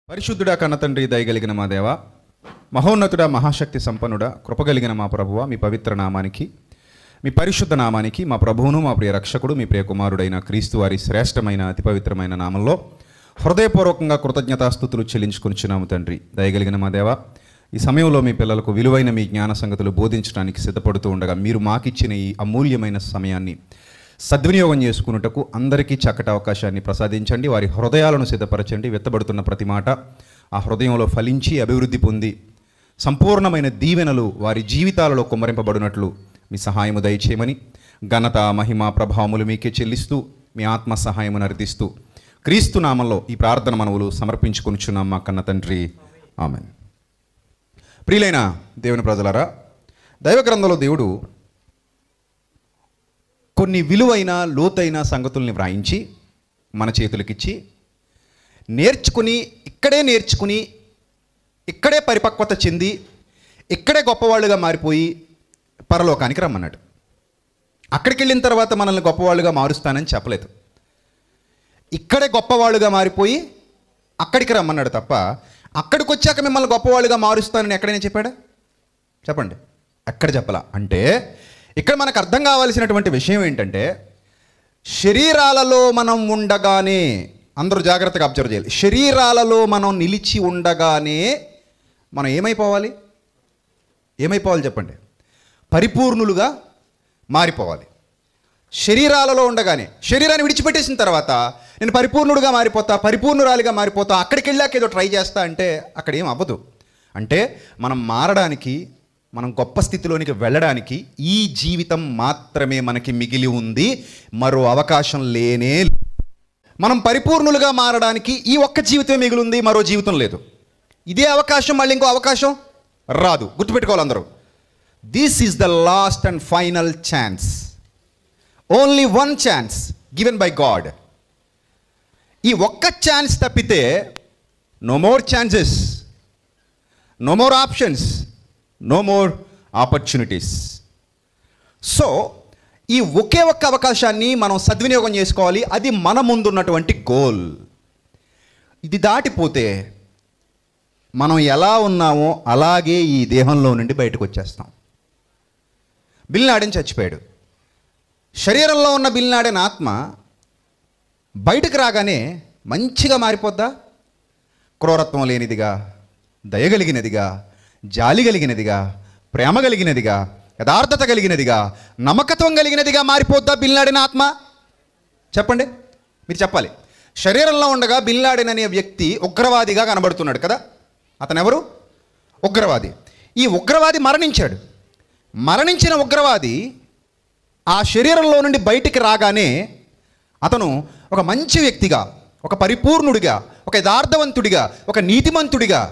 పరిశుద్ధుడా కన్నతండ్రి దయగలిగిన మా దేవ, మహోన్నతుడా మహాశక్తి సంపన్నుడా కృపగలిగిన మా ప్రభువ, మీ పవిత్ర నామానికి, మీ పరిశుద్ధ నామానికి, మా ప్రభువును మా ప్రియ రక్షకుడు మీ ప్రియ కుమారుడైన క్రీస్తు వారి శ్రేష్టమైన అతి పవిత్రమైన నామంలో హృదయపూర్వకంగా కృతజ్ఞతాస్తుతులు చెల్లించుకొనిచున్నాము తండ్రి. దయగలిగిన మా దేవ, ఈ సమయంలో మీ పిల్లలకు విలువైన మీ జ్ఞాన సంగతులు బోధించడానికి సిద్ధపడుతూ ఉండగా మీరు మాకిచ్చిన ఈ అమూల్యమైన సమయాన్ని సద్వినియోగం చేసుకున్నటకు అందరికీ చక్కటి అవకాశాన్ని ప్రసాదించండి. వారి హృదయాలను సిద్ధపరచండి. వెత్తబడుతున్న ప్రతి మాట ఆ హృదయంలో ఫలించి అభివృద్ధి పొంది సంపూర్ణమైన దీవెనలు వారి జీవితాలలో కుమ్మరింపబడినట్లు మీ సహాయము దయచేయమని, ఘనత మహిమ ప్రభావములు మీకే చెల్లిస్తూ మీ ఆత్మ సహాయమును అర్థిస్తూ క్రీస్తు నామంలో ఈ ప్రార్థన మనవులు సమర్పించుకొనిచున్నాం మా కన్న తండ్రి, ఆమెన్. ప్రియులైన దేవుని ప్రజలారా, దైవ గ్రంథంలో దేవుడు కొన్ని విలువైన లోతైన సంగతుల్ని వ్రాయించి మన చేతులకిచ్చి నేర్చుకుని ఇక్కడే పరిపక్వత చెంది ఇక్కడే గొప్పవాళ్ళుగా మారిపోయి పరలోకానికి రమ్మన్నాడు. అక్కడికి వెళ్ళిన తర్వాత మనల్ని గొప్పవాళ్ళుగా మారుస్తానని చెప్పలేదు. ఇక్కడే గొప్పవాళ్ళుగా మారిపోయి అక్కడికి రమ్మన్నాడు తప్ప అక్కడికి వచ్చాక మిమ్మల్ని గొప్పవాళ్ళుగా మారుస్తానని ఎక్కడైనా చెప్పాడా? చెప్పండి, ఎక్కడ చెప్పలా. అంటే ఇక్కడ మనకు అర్థం కావాల్సినటువంటి విషయం ఏంటంటే, శరీరాలలో మనం ఉండగానే, అందరూ జాగ్రత్తగా అబ్జర్వ్ చేయాలి, శరీరాలలో మనం నిలిచి ఉండగానే మనం ఏమైపోవాలి చెప్పండి? పరిపూర్ణులుగా మారిపోవాలి. శరీరాలలో ఉండగానే, శరీరాన్ని విడిచిపెట్టేసిన తర్వాత నేను పరిపూర్ణుడుగా మారిపోతా, పరిపూర్ణురాలిగా మారిపోతా, అక్కడికి వెళ్ళాక ఏదో ట్రై చేస్తా అంటే అక్కడ ఏం అవ్వదు. అంటే మనం మారడానికి, మనం గొప్ప స్థితిలోనికి వెళ్ళడానికి ఈ జీవితం మాత్రమే మనకి మిగిలి ఉంది. మరో అవకాశం లేనే. మనం పరిపూర్ణులుగా మారడానికి ఈ ఒక్క జీవితమే మిగిలి ఉంది, మరో జీవితం లేదు. ఇదే అవకాశం, మళ్ళీ ఇంకో అవకాశం రాదు. గుర్తుపెట్టుకోవాలి అందరూ. This is the last and final chance. Only one chance given by God. ఈ ఒక్క ఛాన్స్ తప్పితే no more chances, no more options, no more opportunities. So ఈ ఒకే ఒక్క అవకాశాన్ని మనం సద్వినియోగం చేసుకోవాలి. అది మన ముందున్నటువంటి గోల్. ఇది దాటిపోతే మనం ఎలా ఉన్నామో అలాగే ఈ దేహంలో నుండి బయటకు వచ్చేస్తాం. బిన్ లాడెన్ చచ్చిపోయాడు. శరీరంలో ఉన్న బిన్ లాడెన్ ఆత్మ బయటకు రాగానే మంచిగా మారిపోద్దా? క్రూరత్వం లేనిదిగా, దయగలిగినదిగా, జాలి కలిగినదిగా, ప్రేమ కలిగినదిగా, యథార్థత కలిగినదిగా, నమ్మకత్వం కలిగినదిగా మారిపోద్దా బిన్ లాడెన్ ఆత్మ? చెప్పండి, మీరు చెప్పాలి. శరీరంలో ఉండగా బిన్ లాడెన్ అనే వ్యక్తి ఉగ్రవాదిగా కనబడుతున్నాడు కదా. అతను ఎవరు? ఉగ్రవాది. ఈ ఉగ్రవాది మరణించాడు. మరణించిన ఉగ్రవాది ఆ శరీరంలో నుండి బయటికి రాగానే అతను ఒక మంచి వ్యక్తిగా, ఒక పరిపూర్ణుడిగా, ఒక యథార్థవంతుడిగా, ఒక నీతిమంతుడిగా,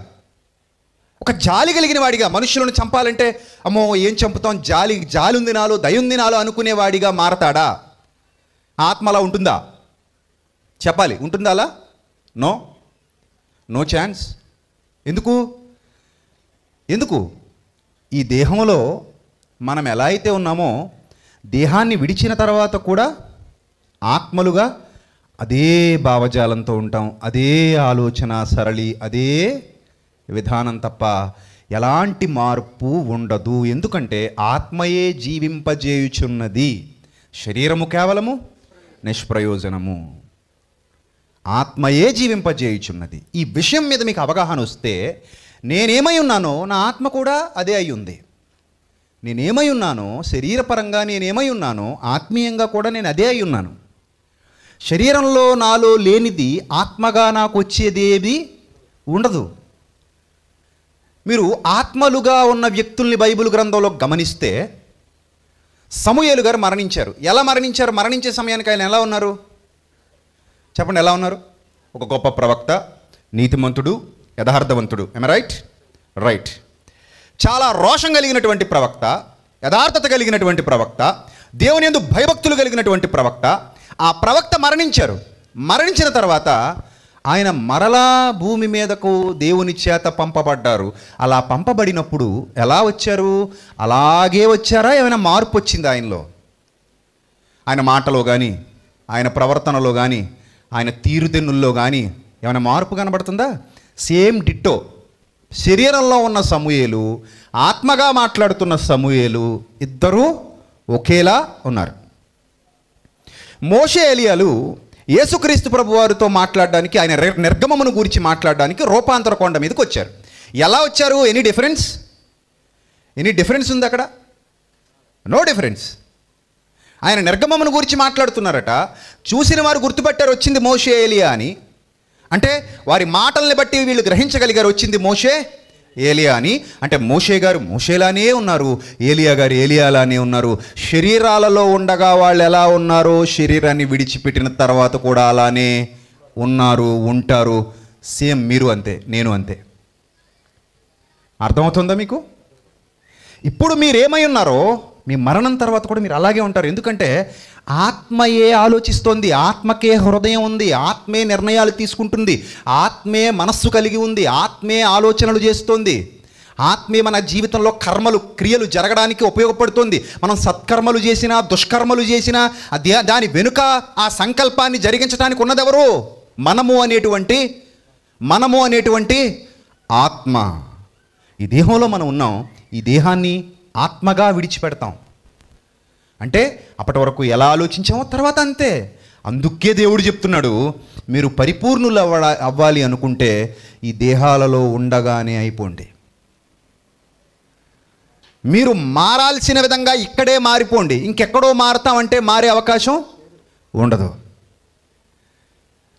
ఒక జాలి కలిగిన వాడిగా, మనుషులను చంపాలంటే అమ్మో ఏం చంపుతాం, జాలి ఉంది నాలో, దయ ఉంది నాలో అనుకునేవాడిగా మారతాడా? ఆత్మ అలా ఉంటుందా? చెప్పాలి, ఉంటుందా అలా? No chance. ఎందుకు? ఈ దేహంలో మనం ఎలా అయితే ఉన్నామో దేహాన్ని విడిచిన తర్వాత కూడా ఆత్మలుగా అదే భావజాలంతో ఉంటాం, అదే ఆలోచన సరళి, అదే విధానం తప్ప ఎలాంటి మార్పు ఉండదు. ఎందుకంటే ఆత్మయే జీవింపజేయుచున్నది, శరీరము కేవలము నిష్ప్రయోజనము. ఆత్మయే జీవింపజేయుచున్నది. ఈ విషయం మీద మీకు అవగాహన వస్తే, నేనేమై ఉన్నానో నా ఆత్మ కూడా అదే అయి ఉంది. నేనేమై ఉన్నానో శరీరపరంగా, నేనేమై ఉన్నానో ఆత్మీయంగా కూడా నేను అదే అయి ఉన్నాను. శరీరంలో నాలో లేనిది ఆత్మగా నాకు వచ్చేదేది ఉండదు. మీరు ఆత్మలుగా ఉన్న వ్యక్తుల్ని బైబిల్ గ్రంథంలో గమనిస్తే, సమూయేలు గారు మరణించారు. ఎలా మరణించారు? మరణించే సమయానికి ఆయన ఎలా ఉన్నారు చెప్పండి? ఎలా ఉన్నారు? ఒక గొప్ప ప్రవక్త, నీతిమంతుడు, యథార్థవంతుడు. రైట్. చాలా రోషం కలిగినటువంటి ప్రవక్త, యథార్థత కలిగినటువంటి ప్రవక్త, దేవుని యందు భయభక్తులు కలిగినటువంటి ప్రవక్త. ఆ ప్రవక్త మరణించారు. మరణించిన తర్వాత ఆయన మరలా భూమి మీదకు దేవుని చేత పంపబడ్డారు. అలా పంపబడినప్పుడు ఎలా వచ్చారు? అలాగే వచ్చారా? ఏమైనా మార్పు వచ్చింది ఆయనలో? ఆయన మాటలో కానీ, ఆయన ప్రవర్తనలో కానీ, ఆయన తీరుతెన్నుల్లో కానీ ఏమైనా మార్పు కనబడుతుందా? Same ditto. శరీరంలో ఉన్న సమూయేలు, ఆత్మగా మాట్లాడుతున్న సమూయేలు ఇద్దరూ ఒకేలా ఉన్నారు. మోషే ఎలియాలు యేసుక్రీస్తు ప్రభు వారితో మాట్లాడడానికి, ఆయన నిర్గమమును గురించి మాట్లాడడానికి రూపాంతర కొండ మీదకి వచ్చారు. ఎలా వచ్చారు? ఎనీ డిఫరెన్స్ ఉంది అక్కడ? No difference. ఆయన నిర్గమమును గురించి మాట్లాడుతున్నారట. చూసిన వారు గుర్తుపట్టారు వచ్చింది మోషే ఏలియా అని. అంటే వారి మాటల్ని బట్టి వీళ్ళు గ్రహించగలిగారు వచ్చింది మోషే ఏలియా అని. అంటే మోషే గారు మోషేలానే ఉన్నారు, ఏలియా గారు ఏలియాలానే ఉన్నారు. శరీరాలలో ఉండగా వాళ్ళు ఎలా ఉన్నారో శరీరాన్ని విడిచిపెట్టిన తర్వాత కూడా అలానే ఉన్నారు, ఉంటారు. సేమ్ మీరు అంతే, నేను అంతే. అర్థమవుతుందా మీకు? ఇప్పుడు మీరేమై ఉన్నారో మీ మరణం తర్వాత కూడా మీరు అలాగే ఉంటారు. ఎందుకంటే ఆత్మయే ఆలోచిస్తోంది, ఆత్మకే హృదయం ఉంది, ఆత్మే నిర్ణయాలు తీసుకుంటుంది, ఆత్మే మనస్సు కలిగి ఉంది, ఆత్మే ఆలోచనలు చేస్తోంది, ఆత్మే మన జీవితంలో క్రియలు జరగడానికి ఉపయోగపడుతుంది. మనం సత్కర్మలు చేసినా దుష్కర్మలు చేసినా దాని వెనుక ఆ సంకల్పాన్ని జరిగించడానికి ఉన్నదెవరు? మనము అనేటువంటి ఆత్మ. ఈ దేహంలో మనం ఉన్నాం, ఈ దేహాన్ని ఆత్మగా విడిచిపెడతాం. అంటే అప్పటి వరకు ఎలా ఆలోచించామో తర్వాత అంతే. అందుకే దేవుడు చెప్తున్నాడు, మీరు పరిపూర్ణులు అవ్వాలి అనుకుంటే ఈ దేహాలలో ఉండగానే అయిపోండి. మీరు మారాల్సిన విధంగా ఇక్కడే మారిపోండి. ఇంకెక్కడో మారుతామంటే మారే అవకాశం ఉండదు.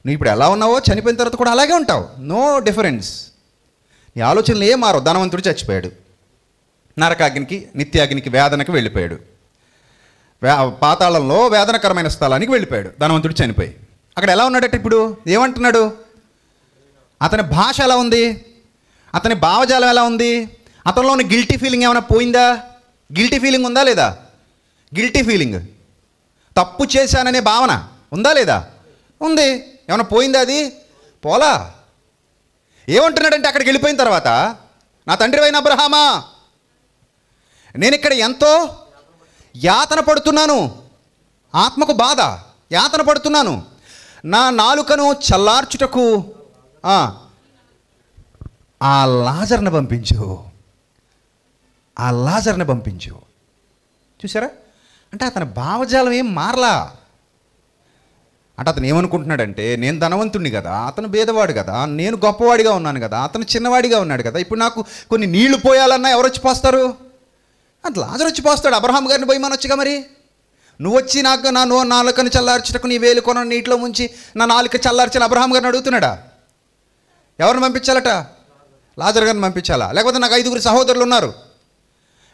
నువ్వు ఇప్పుడు ఎలా ఉన్నావో చనిపోయిన తర్వాత కూడా అలాగే ఉంటావు. No difference. నీ ఆలోచనలు ఏం మారవు. ధనవంతుడు చచ్చిపోయాడు, నరకాగ్నికి నిత్యాగ్నికి వేదనకి వెళ్ళిపోయాడు. పాతాళంలో వేదనకరమైన స్థలానికి వెళ్ళిపోయాడు ధనవంతుడు చనిపోయి. అక్కడ ఎలా ఉన్నాడట? ఇప్పుడు ఏమంటున్నాడు? అతని భాష ఎలా ఉంది? అతని భావజాలం ఎలా ఉంది? అతనిలో ఉన్న గిల్టీ ఫీలింగ్ ఏమైనా పోయిందా? గిల్టీ ఫీలింగ్ ఉందా లేదా? గిల్టీ ఫీలింగ్, తప్పు చేశాననే భావన ఉందా లేదా? ఉంది. ఏమైనా పోయిందా? అది పోలా. ఏమంటున్నాడంటే అక్కడికి వెళ్ళిపోయిన తర్వాత, నా తండ్రి అయిన అబ్రహామా, నేను ఇక్కడ ఎంతో యాతన పడుతున్నాను, ఆత్మకు బాధ, యాతన పడుతున్నాను. నా నాలుకను చల్లార్చుటకు ఆ లాజర్ని పంపించు. చూసారా? అంటే అతని భావజాలం ఏం మారలా. అంటే అతను ఏమనుకుంటున్నాడంటే, నేను ధనవంతుడిని కదా, అతను భేదవాడు కదా, నేను గొప్పవాడిగా ఉన్నాను కదా, అతను చిన్నవాడిగా ఉన్నాడు కదా, ఇప్పుడు నాకు కొన్ని నీళ్లు పోయాలన్నా ఎవరు వచ్చి పోస్తారు? అది లాజరు వచ్చి పోస్తాడు. అబ్రహాం గారిని పోయి మనొచ్చుగా. మరి నువ్వు వచ్చి నాకు నా నాలుకను చల్లార్చుటకు నీ వేలు కొన నీటిలో ముంచి నా నాలుక చల్లార్చిన అబ్రహాం గారిని అడుగుతున్నాడా? ఎవరిని పంపించాలట? లాజరు గారిని పంపించాలా? లేకపోతే నాకు 5 సహోదరులు ఉన్నారు,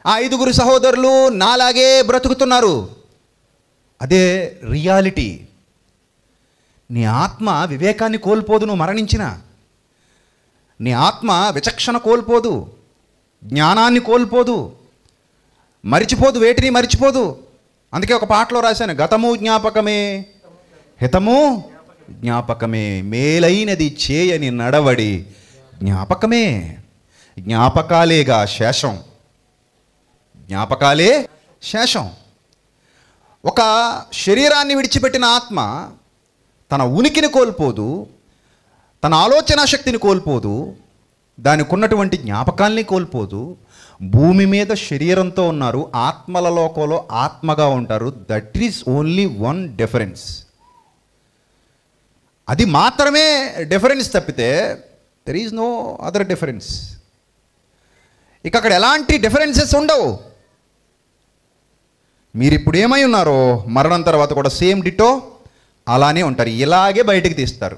ఆ 5 సహోదరులు నాలాగే బ్రతుకుతున్నారు. అదే రియాలిటీ. నీ ఆత్మ వివేకాన్ని కోల్పోదు. నువ్వు మరణించిన నీ ఆత్మ విచక్షణ కోల్పోదు, జ్ఞానాన్ని కోల్పోదు, మరిచిపోదు, వేటిని మరిచిపోదు. అందుకే ఒక పాటలో రాశాను, గతము జ్ఞాపకమే హితము జ్ఞాపకమే, మేలైనది చేయని నడవడి జ్ఞాపకమే. జ్ఞాపకాలేగా శేషం, జ్ఞాపకాలే శేషం. ఒక శరీరాన్ని విడిచిపెట్టిన ఆత్మ తన ఉనికిని కోల్పోదు, తన ఆలోచన శక్తిని కోల్పోదు, దానికి ఉన్నటువంటి జ్ఞాపకాల్ని కోల్పోదు. భూమి మీద శరీరంతో ఉన్నారు, ఆత్మల లోకంలో ఆత్మగా ఉంటారు. That is only one difference. అది మాత్రమే డిఫరెన్స్ తప్పితే there is no other difference. ఇక అక్కడ ఎలాంటి డిఫరెన్సెస్ ఉండవు. మీరు ఇప్పుడు ఏమై ఉన్నారో మరణం తర్వాత కూడా సేమ్ డిటో అలానే ఉంటారు. ఇలాగే బయటికి తీస్తారు.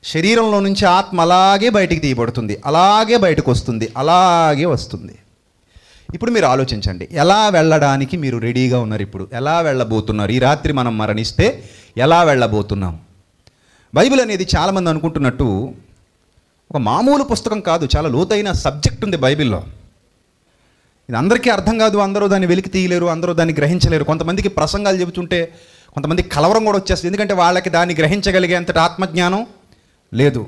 శరీరంలో నుంచి ఆత్మ అలాగే బయటికి తీయబడుతుంది, అలాగే బయటకు వస్తుంది, అలాగే వస్తుంది. ఇప్పుడు మీరు ఆలోచించండి, ఎలా వెళ్ళడానికి మీరు రెడీగా ఉన్నారు? ఇప్పుడు ఎలా వెళ్ళబోతున్నారు? ఈ రాత్రి మనం మరణిస్తే ఎలా వెళ్ళబోతున్నాం? బైబిల్ అనేది చాలామంది అనుకుంటున్నట్టు ఒక మామూలు పుస్తకం కాదు, చాలా లోతైన సబ్జెక్ట్ ఉంది బైబిల్లో. ఇది అందరికీ అర్థం కాదు, అందరూ దాన్ని వెలికి తీయలేరు, అందరూ దాన్ని గ్రహించలేరు. కొంతమందికి ప్రసంగాలు చెబుతుంటే కొంతమందికి కలవరం కూడా వచ్చేస్తుంది, ఎందుకంటే వాళ్ళకి దాన్ని గ్రహించగలిగేంతటి ఆత్మజ్ఞానం లేదు.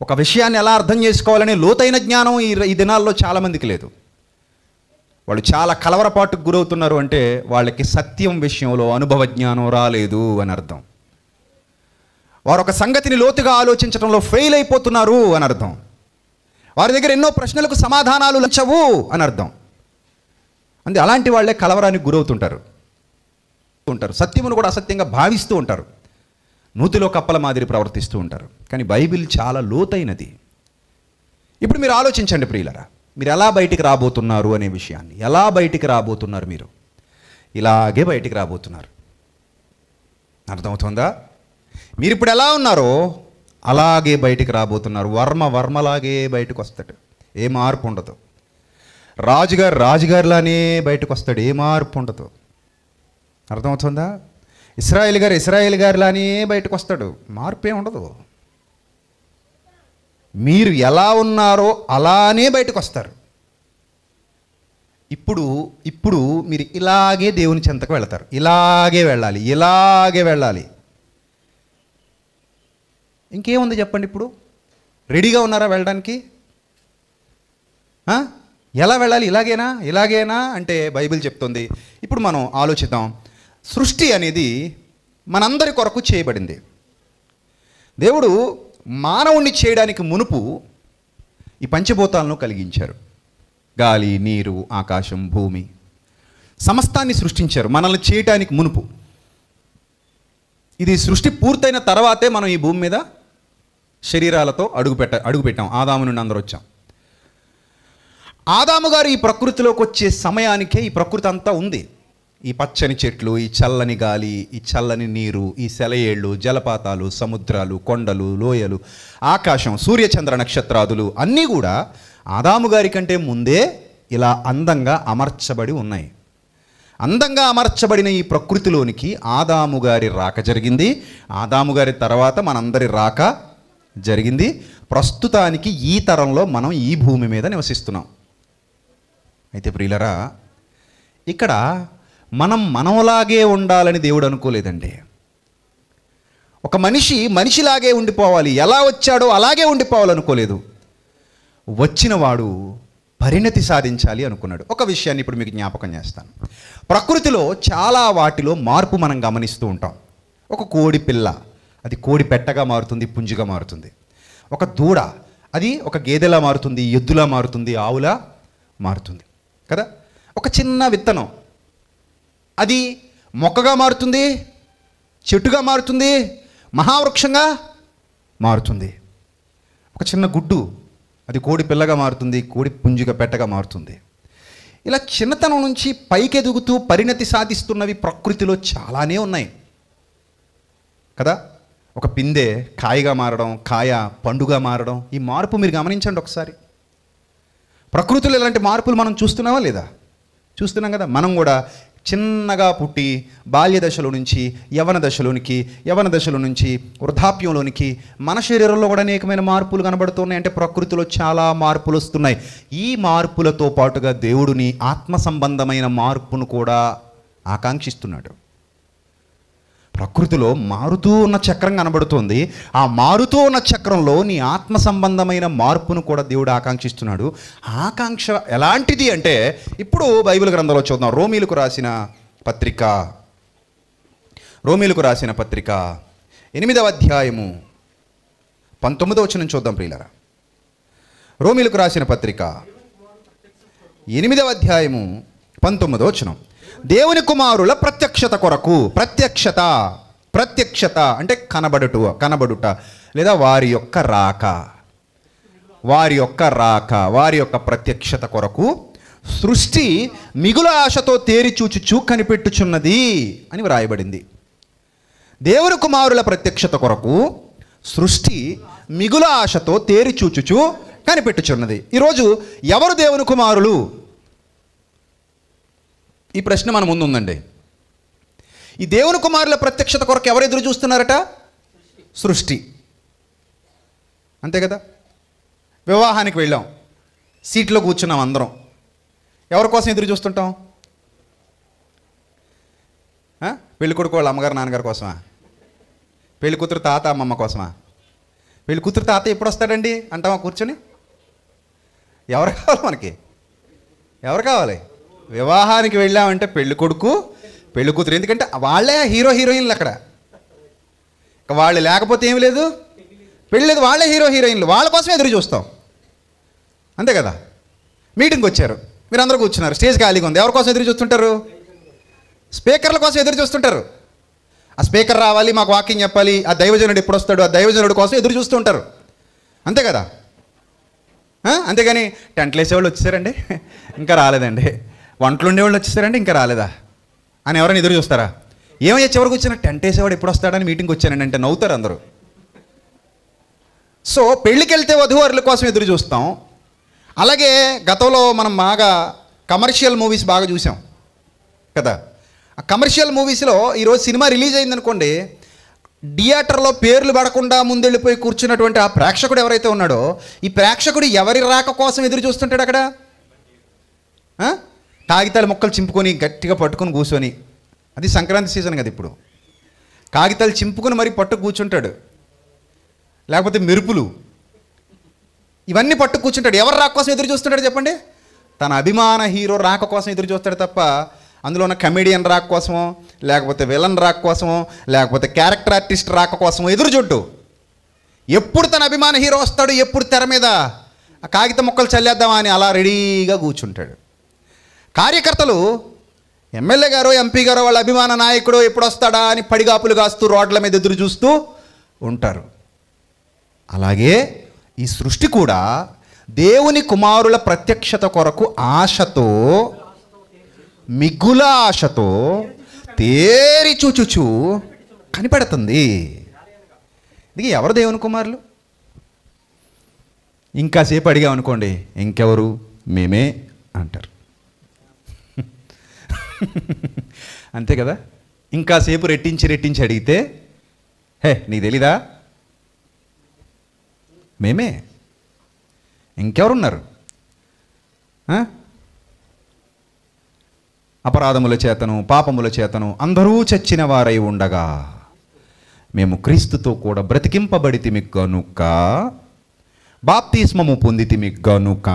ఒక విషయాన్ని ఎలా అర్థం చేసుకోవాలనే లోతైన జ్ఞానం ఈ దినాల్లో చాలామందికి లేదు. వాళ్ళు చాలా కలవరపాటుకు గురవుతున్నారు. అంటే వాళ్ళకి సత్యం విషయంలో అనుభవ జ్ఞానం రాలేదు అని అర్థం. వారు ఒక సంగతిని లోతుగా ఆలోచించడంలో ఫెయిల్ అయిపోతున్నారు అని అర్థం. వారి దగ్గర ఎన్నో ప్రశ్నలకు సమాధానాలు లభించవు అని అర్థం. అంతే, అలాంటి వాళ్ళే కలవరానికి గురవుతుంటారు. సత్యమును కూడా అసత్యంగా భావిస్తూ ఉంటారు. నూతిలో కప్పల మాదిరి ప్రవర్తిస్తూ ఉంటారు. కానీ బైబిల్ చాలా లోతైనది. ఇప్పుడు మీరు ఆలోచించండి ప్రియులరా, మీరు ఎలా బయటికి రాబోతున్నారు అనే విషయాన్ని. ఎలా బయటికి రాబోతున్నారు? మీరు ఇలాగే బయటికి రాబోతున్నారు. అర్థమవుతుందా? మీరు ఇప్పుడు ఎలా ఉన్నారో అలాగే బయటికి రాబోతున్నారు. వర్మలాగే బయటకు వస్తాడు, ఏ మార్పు ఉండదు. రాజుగారిలానే బయటకు వస్తాడు, ఏ మార్పు ఉండదు. అర్థమవుతుందా? ఇశ్రాయేల్ గారిలానే బయటకు వస్తాడు, మార్పే ఉండదు. మీరు ఎలా ఉన్నారో అలానే బయటకు వస్తారు. ఇప్పుడు మీరు ఇలాగే దేవుని చెంతకు వెళతారు. ఇలాగే వెళ్ళాలి. ఇంకేముంది చెప్పండి? ఇప్పుడు రెడీగా ఉన్నారా వెళ్ళడానికి? ఎలా వెళ్ళాలి? ఇలాగేనా అంటే బైబిల్ చెప్తుంది. ఇప్పుడు మనం ఆలోచిద్దాం. సృష్టి అనేది మనందరి కొరకు చేయబడింది. దేవుడు మానవుణ్ణి చేయడానికి మునుపు ఈ పంచభూతాలను కలిగించారు. గాలి, నీరు, ఆకాశం, భూమి, సమస్తాన్ని సృష్టించారు మనల్ని చేయటానికి మునుపు. ఇది సృష్టి పూర్తయిన తర్వాతే మనం ఈ భూమి మీద శరీరాలతో అడుగుపెట్టాం. ఆదాము నుండి అందరూ వచ్చాం. ఆదాము గారు ఈ ప్రకృతిలోకి వచ్చే సమయానికే ఈ ప్రకృతి అంతా ఉంది. ఈ పచ్చని చెట్లు, ఈ చల్లని గాలి, ఈ చల్లని నీరు, ఈ సెలయేళ్ళు, జలపాతాలు, సముద్రాలు, కొండలు, లోయలు, ఆకాశం, సూర్యచంద్ర నక్షత్రాదులు అన్నీ కూడా ఆదాము గారి కంటే ముందే ఇలా అందంగా అమర్చబడి ఉన్నాయి. అందంగా అమర్చబడిన ఈ ప్రకృతిలోనికి ఆదాము గారి రాక జరిగింది. ఆదాము గారి తర్వాత మనందరి రాక జరిగింది. ప్రస్తుతానికి ఈ తరంలో మనం ఈ భూమి మీద నివసిస్తున్నాం. అయితే ప్రియులరా, ఇక్కడ మనలాగే ఉండాలని దేవుడు అనుకోలేదండి. ఒక మనిషిలాగే ఉండిపోవాలి, ఎలా వచ్చాడో అలాగే ఉండిపోవాలనుకోలేదు. వచ్చినవాడు పరిణతి సాధించాలి అనుకున్నాడు. ఒక విషయాన్ని ఇప్పుడు మీకు జ్ఞాపకం చేస్తాను. ప్రకృతిలో చాలా వాటిలో మార్పు మనం గమనిస్తూ ఉంటాం. ఒక కోడి పిల్ల, అది కోడి పెట్టగా మారుతుంది, పుంజుగా మారుతుంది. ఒక దూడ, అది ఒక గేదెలా మారుతుంది, ఎద్దులా మారుతుంది, ఆవులా మారుతుంది కదా. ఒక చిన్న విత్తనం, అది మొక్కగా మారుతుంది, చెట్టుగా మారుతుంది, మహావృక్షంగా మారుతుంది. ఒక చిన్న గుడ్డు, అది కోడి పిల్లగా మారుతుంది, కోడి పుంజుగా పెట్టగా మారుతుంది. ఇలా చిన్నతనం నుంచి పైకి ఎదుగుతూ పరిణతి సాధిస్తున్నవి ప్రకృతిలో చాలానే ఉన్నాయి కదా. ఒక పిందె కాయగా మారడం, కాయ పండుగా మారడం, ఈ మార్పు మీరు గమనించండి ఒకసారి. ప్రకృతిలో ఇలాంటి మార్పులు మనం చూస్తున్నామా లేదా? చూస్తున్నాం కదా. మనం కూడా చిన్నగా పుట్టి బాల్య దశలో నుంచి యవన దశలో నుంచి వృద్ధాప్యంలోనికి మన శరీరంలో కూడా అనేకమైన మార్పులు కనబడుతున్నాయి. అంటే ప్రకృతిలో చాలా మార్పులు వస్తున్నాయి. ఈ మార్పులతో పాటుగా దేవుడిని ఆత్మ సంబంధమైన మార్పును కూడా ఆకాంక్షిస్తున్నాడు. ప్రకృతిలో మారుతూ ఉన్న చక్రం కనబడుతుంది. ఆ మారుతూ ఉన్న చక్రంలో నీ ఆత్మ సంబంధమైన మార్పును కూడా దేవుడు ఆకాంక్షిస్తున్నాడు. ఆకాంక్ష ఎలాంటిది అంటే, ఇప్పుడు బైబిల్ గ్రంథంలో చూద్దాం. రోమీలకు రాసిన పత్రిక 8వ అధ్యాయము 19వ వచనం చూద్దాం ప్రియులారా. రోమీలకు రాసిన పత్రిక 8వ అధ్యాయము 19వ వచనం. దేవుని కుమారుల ప్రత్యక్షత కొరకు, ప్రత్యక్షత అంటే కనబడుట లేదా వారి యొక్క ప్రత్యక్షత కొరకు సృష్టి మిగుల ఆశతో తేరి చూచుచు కనిపెట్టుచున్నది అని వ్రాయబడింది. దేవుని కుమారుల ప్రత్యక్షత కొరకు సృష్టి మిగుల ఆశతో తేరి చూచుచు కనిపెట్టుచున్నది. ఈరోజు ఎవరు దేవుని కుమారులు? ఈ ప్రశ్న మన ముందు ఉందండి. ఈ దేవుని కుమారుల ప్రత్యక్షత కొరకు ఎవరు ఎదురు చూస్తున్నారట? సృష్టి. అంతే కదా. వివాహానికి వెళ్ళాం, సీట్లో కూర్చున్నాం అందరం. ఎవరి కోసం ఎదురు చూస్తుంటాం? పెళ్లి కొడుకు వాళ్ళ అమ్మగారు నాన్నగారి కోసమా? పెళ్లి కూతురు తాత అమ్మమ్మ కోసమా? పెళ్లి కూతురు తాత ఎప్పుడు వస్తాడండి అంటామా కూర్చొని? ఎవరు కావాలి మనకి? ఎవరు కావాలి? వివాహానికి వెళ్ళామంటే పెళ్లి కొడుకు పెళ్లి కూతురు, ఎందుకంటే వాళ్ళే హీరో హీరోయిన్లు అక్కడ. ఇక వాళ్ళు లేకపోతే ఏమి లేదు, పెళ్ళి లేదు, వాళ్ళే హీరో హీరోయిన్లు, వాళ్ళ కోసమే ఎదురు చూస్తాం. అంతే కదా. మీటింగ్కి వచ్చారు, మీరు అందరూ కూర్చున్నారు, స్టేజ్ ఖాళీగా ఉంది, ఎవరి కోసం ఎదురు చూస్తుంటారు? స్పీకర్ల కోసం ఎదురు చూస్తుంటారు. ఆ స్పీకర్ రావాలి, మాకు వాకింగ్ చెప్పాలి, ఆ దైవజనుడు ఎప్పుడు వస్తాడు, ఆ దైవజనుడు కోసం ఎదురు చూస్తూ ఉంటారు. అంతే కదా. అంతేగాని టెంట్లు వేసేవాళ్ళు వచ్చేసారండి ఇంకా రాలేదండి, వంటలు ఉండేవాళ్ళు వచ్చేసారండి ఇంకా రాలేదా అని ఎవరైనా ఎదురు చూస్తారా? ఏమయ్యా చివరికి వచ్చిన టెంట్ వేసేవాడు ఎప్పుడు వస్తాడని మీటింగ్కి వచ్చానండి అంటే నవ్వుతారు అందరూ. సో పెళ్ళికి వెళ్తే వధూవరుల కోసం ఎదురు చూస్తాం. అలాగే గతంలో మనం బాగా కమర్షియల్ మూవీస్ బాగా చూసాం కదా. ఆ కమర్షియల్ మూవీస్లో ఈరోజు సినిమా రిలీజ్ అయిందనుకోండి, థియేటర్లో పేర్లు పడకుండా ముందెళ్ళిపోయి కూర్చున్నటువంటి ఆ ప్రేక్షకుడు ఎవరైతే ఉన్నాడో, ఈ ప్రేక్షకుడు ఎవరి రాక కోసం ఎదురు చూస్తుంటాడు అక్కడ? కాగితాల మొక్కలు చింపుకొని గట్టిగా పట్టుకొని కూర్చొని, అది సంక్రాంతి సీజన్ కదా ఇప్పుడు, కాగితాలు చింపుకొని మరి పట్టు కూర్చుంటాడు, లేకపోతే మెరుపులు ఇవన్నీ పట్టు కూర్చుంటాడు. ఎవరు రాక కోసం ఎదురు చూస్తుంటాడు చెప్పండి? తన అభిమాన హీరో రాక కోసం ఎదురు చూస్తాడు తప్ప అందులో ఉన్న కమెడియన్ రాక కోసమో, లేకపోతే విలన్ రాక కోసమో, లేకపోతే క్యారెక్టర్ ఆర్టిస్ట్ రాక కోసమో ఎదురు చూడ్డు. ఎప్పుడు తన అభిమాన హీరో వస్తాడు, ఎప్పుడు తెర మీద ఆ కాగిత మొక్కలు చల్లేద్దామా అని అలా రెడీగా కూర్చుంటాడు. కార్యకర్తలు ఎమ్మెల్యే గారో ఎంపీ గారో వాళ్ళ అభిమాన నాయకుడు ఎప్పుడు వస్తాడా అని పడిగాపులు కాస్తూ రోడ్ల మీద ఎదురు చూస్తూ ఉంటారు. అలాగే ఈ సృష్టి కూడా దేవుని కుమారుల ప్రత్యక్షత కొరకు ఆశతో, మిగుల ఆశతో తేరి చూచుచు కనిపెడుతుంది. ఇది ఎవరు దేవుని కుమారులు? ఇంకాసేపు అడిగామనుకోండి, ఇంకెవరు, మేమే అంటారు. అంతే కదా. ఇంకాసేపు రెట్టించి అడిగితే, హే నీకు తెలీదా, మేమే, ఇంకెవరున్నారు? అపరాధముల చేతను పాపముల చేతను అందరూ చచ్చిన వారై ఉండగా మేము క్రీస్తుతో కూడా బ్రతికింపబడితిమి గనుక, బాప్తిస్మము పొందితిమి గనుక,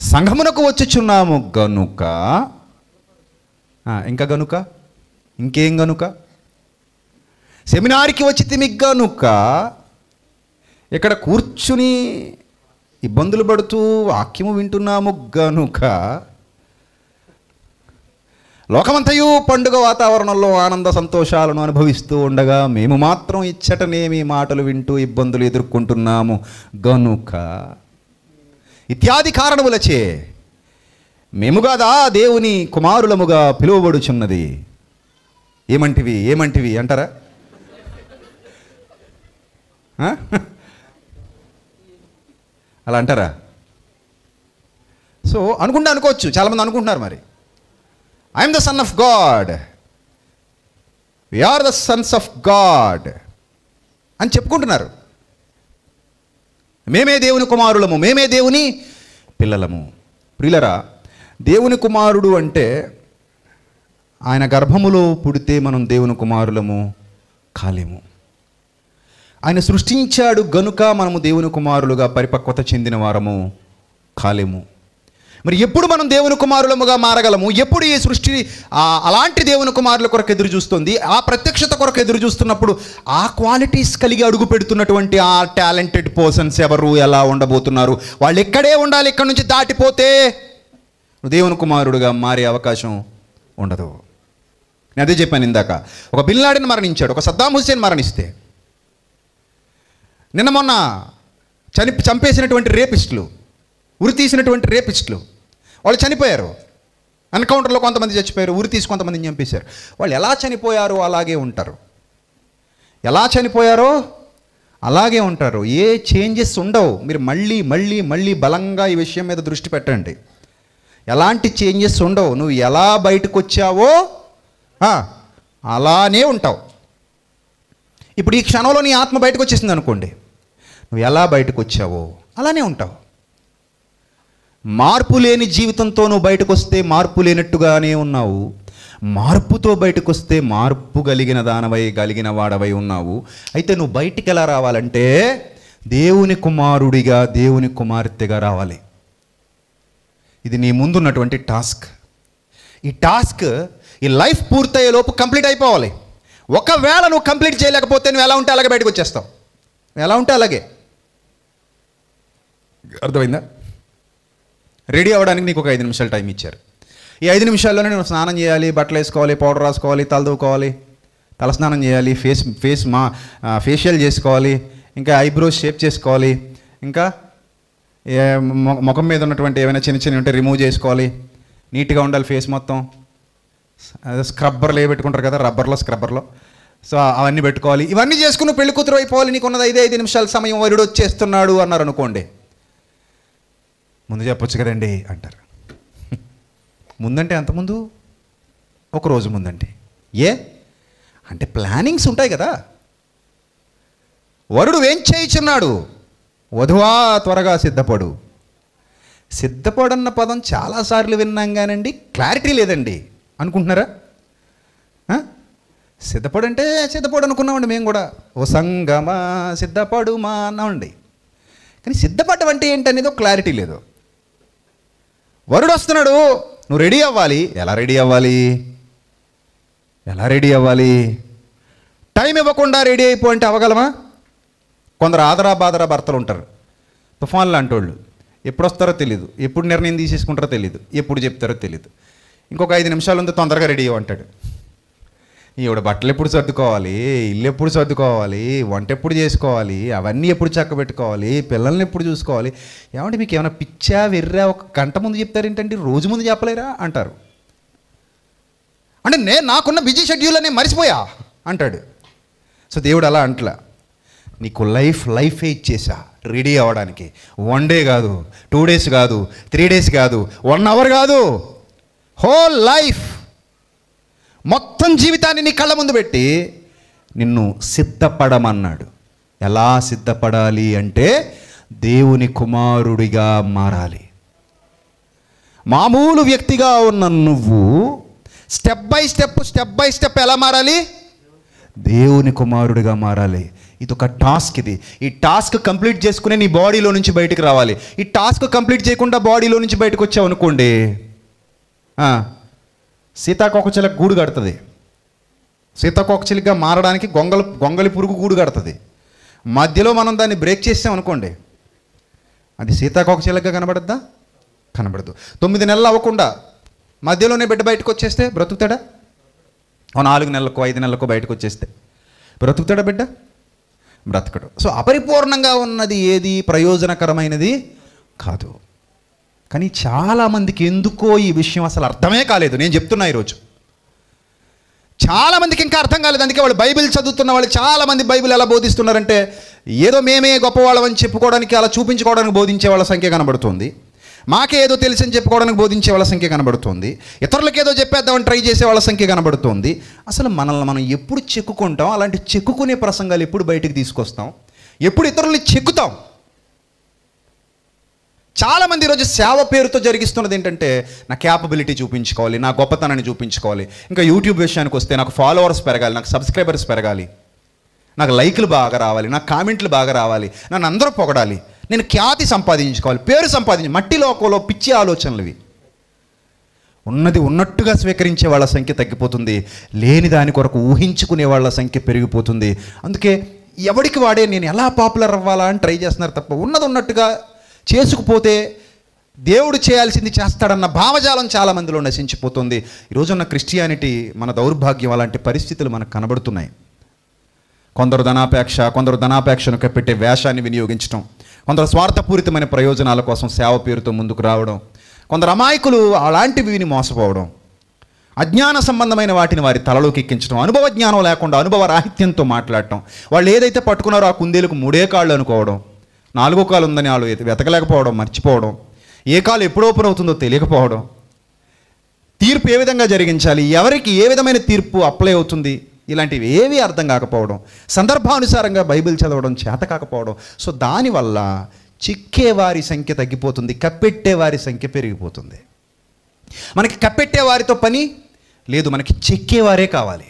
సంఘమునకు వచ్చుచున్నాము గనుక, ఇంకా గనుక, ఇంకేం గనుక, సెమినార్కి వచ్చితిమి గనుక, ఇక్కడ కూర్చుని ఇబ్బందులు పడుతూ వాక్యము వింటున్నాము గనుక, లోకమంతయు పండుగ వాతావరణంలో ఆనంద సంతోషాలను అనుభవిస్తూ ఉండగా మేము మాత్రం ఇచ్చటనేమి మాటలు వింటూ ఇబ్బందులు ఎదుర్కొంటున్నాము గనుక, ఇత్యాది కారణములచే మేము కాదా దేవుని కుమారులముగా పిలువబడుచున్నది. ఏమంటివి అంటారా? అలా అంటారా? సో అనుకోవచ్చు, చాలామంది అనుకుంటున్నారు, మరి I'm the son of God, we are the sons of God అని చెప్పుకుంటున్నారు. మేమే దేవుని కుమారులము, మేమే దేవుని పిల్లలము. ప్రియులరా, దేవుని కుమారుడు అంటే ఆయన గర్భములో పుడితే మనం దేవుని కుమారులము కాలేము. ఆయన సృష్టించాడు గనుక మనము దేవుని కుమారులుగా పరిపక్వత చెందిన వారము కాలేము. మరి ఎప్పుడు మనం దేవుని కుమారులముగా మారగలము? ఎప్పుడు ఈ సృష్టి అలాంటి దేవుని కుమారుల కొరకు ఎదురు చూస్తుంది, ఆ ప్రత్యక్షత కొరకు ఎదురు చూస్తున్నప్పుడు ఆ క్వాలిటీస్ కలిగి అడుగు పెడుతున్నటువంటి ఆ టాలెంటెడ్ పర్సన్స్ ఎవరు, ఎలా ఉండబోతున్నారు, వాళ్ళు ఎక్కడే ఉండాలి. ఇక్కడి నుంచి దాటిపోతే దేవుని కుమారుడుగా మారే అవకాశం ఉండదు. నేను అదే చెప్పాను ఇందాక. ఒక బిన్ లాడెన్ మరణించాడు, ఒక సద్దాం హుస్సేన్ మరణిస్తే, నిన్న మొన్న చంపేసినటువంటి రేపిస్టులు, ఉరి తీసినటువంటి రేపిస్టులు, వాళ్ళు చనిపోయారు. ఎన్కౌంటర్లో కొంతమంది చచ్చిపోయారు, ఉరి తీసి కొంతమందిని చంపేశారు. వాళ్ళు ఎలా చనిపోయారో అలాగే ఉంటారు, ఎలా చనిపోయారో అలాగే ఉంటారు. ఏ చేంజెస్ ఉండవు. మీరు మళ్ళీ మళ్ళీ మళ్ళీ బలంగా ఈ విషయం మీద దృష్టి పెట్టండి. ఎలాంటి చేంజెస్ ఉండవు. నువ్వు ఎలా బయటకు వచ్చావో అలానే ఉంటావు. ఇప్పుడు ఈ క్షణంలో నీ ఆత్మ బయటకు వచ్చేసింది అనుకోండి, నువ్వు ఎలా బయటకు వచ్చావో అలానే ఉంటావు. మార్పు లేని జీవితంతో నువ్వు బయటకు వస్తే మార్పు లేనట్టుగానే ఉన్నావు. మార్పుతో బయటకు వస్తే మార్పు కలిగిన దానవై కలిగిన వాడవై ఉన్నావు. అయితే నువ్వు బయటికి ఎలా రావాలంటే దేవుని కుమారుడిగా, దేవుని కుమార్తెగా రావాలి. ఇది నీ ముందున్నటువంటి టాస్క్. ఈ టాస్క్, ఈ లైఫ్ పూర్తయ్యేలోపు కంప్లీట్ అయిపోవాలి. ఒకవేళ నువ్వు కంప్లీట్ చేయలేకపోతే నువ్వు ఎలా ఉంటే అలాగే బయటకు వచ్చేస్తావు. ఎలా ఉంటే అలాగే. అర్థమైందా? రెడీ అవ్వడానికి నీకు ఒక 5 నిమిషాలు టైం ఇచ్చారు. ఈ 5 నిమిషాల్లోనే నువ్వు స్నానం చేయాలి, బట్టలు వేసుకోవాలి, పౌడర్ రాసుకోవాలి, తలదూకోవాలి, తలస్నానం చేయాలి, ఫేషియల్ చేసుకోవాలి, ఇంకా ఐబ్రోస్ షేప్ చేసుకోవాలి, ఇంకా ముఖం మీద ఉన్నటువంటి ఏమైనా చిన్న చిన్న ఉంటే రిమూవ్ చేసుకోవాలి, నీట్గా ఉండాలి ఫేస్ మొత్తం. స్క్రబ్బర్లు పెట్టుకుంటారు కదా, స్క్రబ్బర్లో. సో అవన్నీ పెట్టుకోవాలి. ఇవన్నీ చేసుకుని పెళ్లి కూతురు అయిపోవాలి. నీకున్నది 5 నిమిషాల సమయం, వరుడు వచ్చేస్తున్నాడు అన్నారు అనుకోండి. ముందు చెప్పొచ్చు కదండి అంటారు. ముందంటే అంతకుముందు, ఒకరోజు ముందంటే అంటే ప్లానింగ్స్ ఉంటాయి కదా. వరుడు ఏం చేయుచున్నాడు? వధువా త్వరగా సిద్ధపడు. సిద్ధపడన్న పదం చాలాసార్లు విన్నాం కానండి క్లారిటీ లేదండి. అనుకుంటున్నారా? సిద్ధపడంటే సిద్ధపడు అనుకున్నామండి మేము కూడా. ఓ సంగమా సిద్ధపడుమా అన్నామండి. కానీ సిద్ధపడడం అంటే ఏంటనేది ఒక క్లారిటీ లేదు. వరుడు వస్తున్నాడు, నువ్వు రెడీ అవ్వాలి. ఎలా రెడీ అవ్వాలి? టైం ఇవ్వకుండా రెడీ అయిపో అంటే అవ్వగలమా? కొందరు ఆదరా బాదరా భర్తలు ఉంటారు, తుఫాన్లు అంటోళ్ళు. ఎప్పుడు వస్తారో తెలియదు, ఎప్పుడు నిర్ణయం తీసేసుకుంటారో తెలియదు, ఎప్పుడు చెప్తారో తెలియదు. ఇంకొక 5 నిమిషాలు ఉంది, తొందరగా రెడీ అవ్వంటాడు. ఈవిడ బట్టలు ఎప్పుడు సర్దుకోవాలి, ఇల్లు ఎప్పుడు సర్దుకోవాలి, వంట ఎప్పుడు చేసుకోవాలి, అవన్నీ ఎప్పుడు చక్కబెట్టుకోవాలి, పిల్లల్ని ఎప్పుడు చూసుకోవాలి. ఏమంటే మీకు ఏమైనా పిచ్చా వెర్రా, ఒక గంట ముందు చెప్తారేంటండి, రోజు ముందు చెప్పలేరా అంటారు. అంటే నాకున్న బిజీ షెడ్యూల్ అని మర్చిపోయా అంటాడు. సో దేవుడు అలా అంటలా. నీకు లైఫే ఇచ్చేసా రెడీ అవ్వడానికి. 1 డే కాదు, 2 days కాదు, 3 days కాదు, 1 hour కాదు, హోల్ లైఫ్, మొత్తం జీవితాన్ని నీ కళ్ళ ముందు పెట్టి నిన్ను సిద్ధపడమన్నాడు. ఎలా సిద్ధపడాలి అంటే దేవుని కుమారుడిగా మారాలి. మామూలు వ్యక్తిగా ఉన్న నువ్వు స్టెప్ బై స్టెప్ ఎలా మారాలి? దేవుని కుమారుడిగా మారాలి. ఇది ఒక టాస్క్. ఈ టాస్క్ కంప్లీట్ చేసుకునే నీ బాడీలో నుంచి బయటకు రావాలి. ఈ టాస్క్ కంప్లీట్ చేయకుండా బాడీలో నుంచి బయటకు వచ్చావు అనుకోండి, సీతాకోకచిలక గూడు కడుతుంది. సీతాకోకచిలుకగా మారడానికి గొంగలి పురుగు గూడు కడుతుంది. మధ్యలో మనం దాన్ని బ్రేక్ చేసాం అనుకోండి, అది సీతాకోకచిలుకగా కనబడద్దా? కనబడదు. 9 నెలలు అవ్వకుండా మధ్యలోనే బిడ్డ బయటకు వచ్చేస్తే బ్రతుకుతాడా? 4 నెలలకు 5 నెలలకు బయటకు వచ్చేస్తే బ్రతుకుతాడా బిడ్డ? బ్రతకడు. సో అపరిపూర్ణంగా ఉన్నది ఏది ప్రయోజనకరమైనది కాదు. కానీ చాలామందికి ఎందుకో ఈ విషయం అసలు అర్థమే కాలేదు. నేను చెప్తున్నా ఈరోజు చాలామందికి ఇంకా అర్థం కాలేదు. అందుకే వాళ్ళు బైబిల్ చదువుతున్న వాళ్ళు చాలామంది బైబిల్ ఎలా బోధిస్తున్నారంటే ఏదో మేమే గొప్పవాళ్ళమని చెప్పుకోవడానికి, అలా చూపించుకోవడానికి బోధించే వాళ్ళ సంఖ్య కనబడుతుంది. మాకే ఏదో తెలిసని చెప్పుకోవడానికి బోధించే వాళ్ళ సంఖ్య కనబడుతుంది. ఇతరులకు ఏదో చెప్పేద్దామని ట్రై చేసే వాళ్ళ సంఖ్య కనబడుతుంది. అసలు మనల్ని మనం ఎప్పుడు చెక్కుకుంటాం? అలాంటి చెక్కుకునే ప్రసంగాలు ఎప్పుడు బయటికి తీసుకొస్తాం? ఎప్పుడు ఇతరుల్ని చెక్కుతాం? చాలామంది ఈరోజు సేవ పేరుతో జరిగిస్తున్నది ఏంటంటే నా క్యాపబిలిటీ చూపించుకోవాలి, నా గొప్పతనాన్ని చూపించుకోవాలి. ఇంకా యూట్యూబ్ విషయానికి వస్తే నాకు ఫాలోవర్స్ పెరగాలి, నాకు సబ్స్క్రైబర్స్ పెరగాలి, నాకు లైక్లు బాగా రావాలి, నాకు కామెంట్లు బాగా రావాలి, నన్ను అందరూ పొగడాలి, నేను ఖ్యాతి సంపాదించుకోవాలి, పేరు మట్టి లోకంలో పిచ్చి ఆలోచనలు ఇవి. ఉన్నది ఉన్నట్టుగా స్వీకరించే వాళ్ళ సంఖ్య తగ్గిపోతుంది, లేని దాని కొరకు ఊహించుకునే వాళ్ళ సంఖ్య పెరిగిపోతుంది. అందుకే ఎవడికి వాడే నేను ఎలా పాపులర్ అవ్వాలా అని ట్రై చేస్తున్నారు తప్ప ఉన్నది ఉన్నట్టుగా చేసుకుపోతే దేవుడు చేయాల్సింది చేస్తాడన్న భావజాలం చాలామందిలో నశించిపోతుంది. ఈరోజున్న క్రిస్టియానిటీ మన దౌర్భాగ్యం. అలాంటి పరిస్థితులు మనకు కనబడుతున్నాయి. కొందరు ధనాపేక్షను కప్పెట్టే వేషాన్ని వినియోగించడం, కొందరు స్వార్థపూరితమైన ప్రయోజనాల కోసం సేవ పేరుతో ముందుకు రావడం, కొందరు అమాయకులు అలాంటివి విని మోసపోవడం, అజ్ఞాన సంబంధమైన వాటిని వారి తలలోకి ఎక్కించడం, అనుభవ జ్ఞానం లేకుండా అనుభవ రాహిత్యంతో మాట్లాడటం, వాళ్ళు ఏదైతే పట్టుకున్నారో ఆ కుందేలకు 3 కాళ్ళు అనుకోవడం, 4వ కాలు ఉందని వాళ్ళు వెతకలేకపోవడం, మర్చిపోవడం, ఏ కాలు ఎప్పుడు ఓపెన్ అవుతుందో తెలియకపోవడం, తీర్పు ఏ విధంగా జరిగించాలి, ఎవరికి ఏ విధమైన తీర్పు అప్లై అవుతుంది, ఇలాంటివి ఏవి అర్థం కాకపోవడం, సందర్భానుసారంగా బైబిల్ చదవడం చేత కాకపోవడం. సో దానివల్ల చిక్కేవారి సంఖ్య తగ్గిపోతుంది, కప్పెట్టేవారి సంఖ్య పెరిగిపోతుంది. మనకి కప్పెట్టేవారితో పని లేదు, మనకి చెక్కేవారే కావాలి.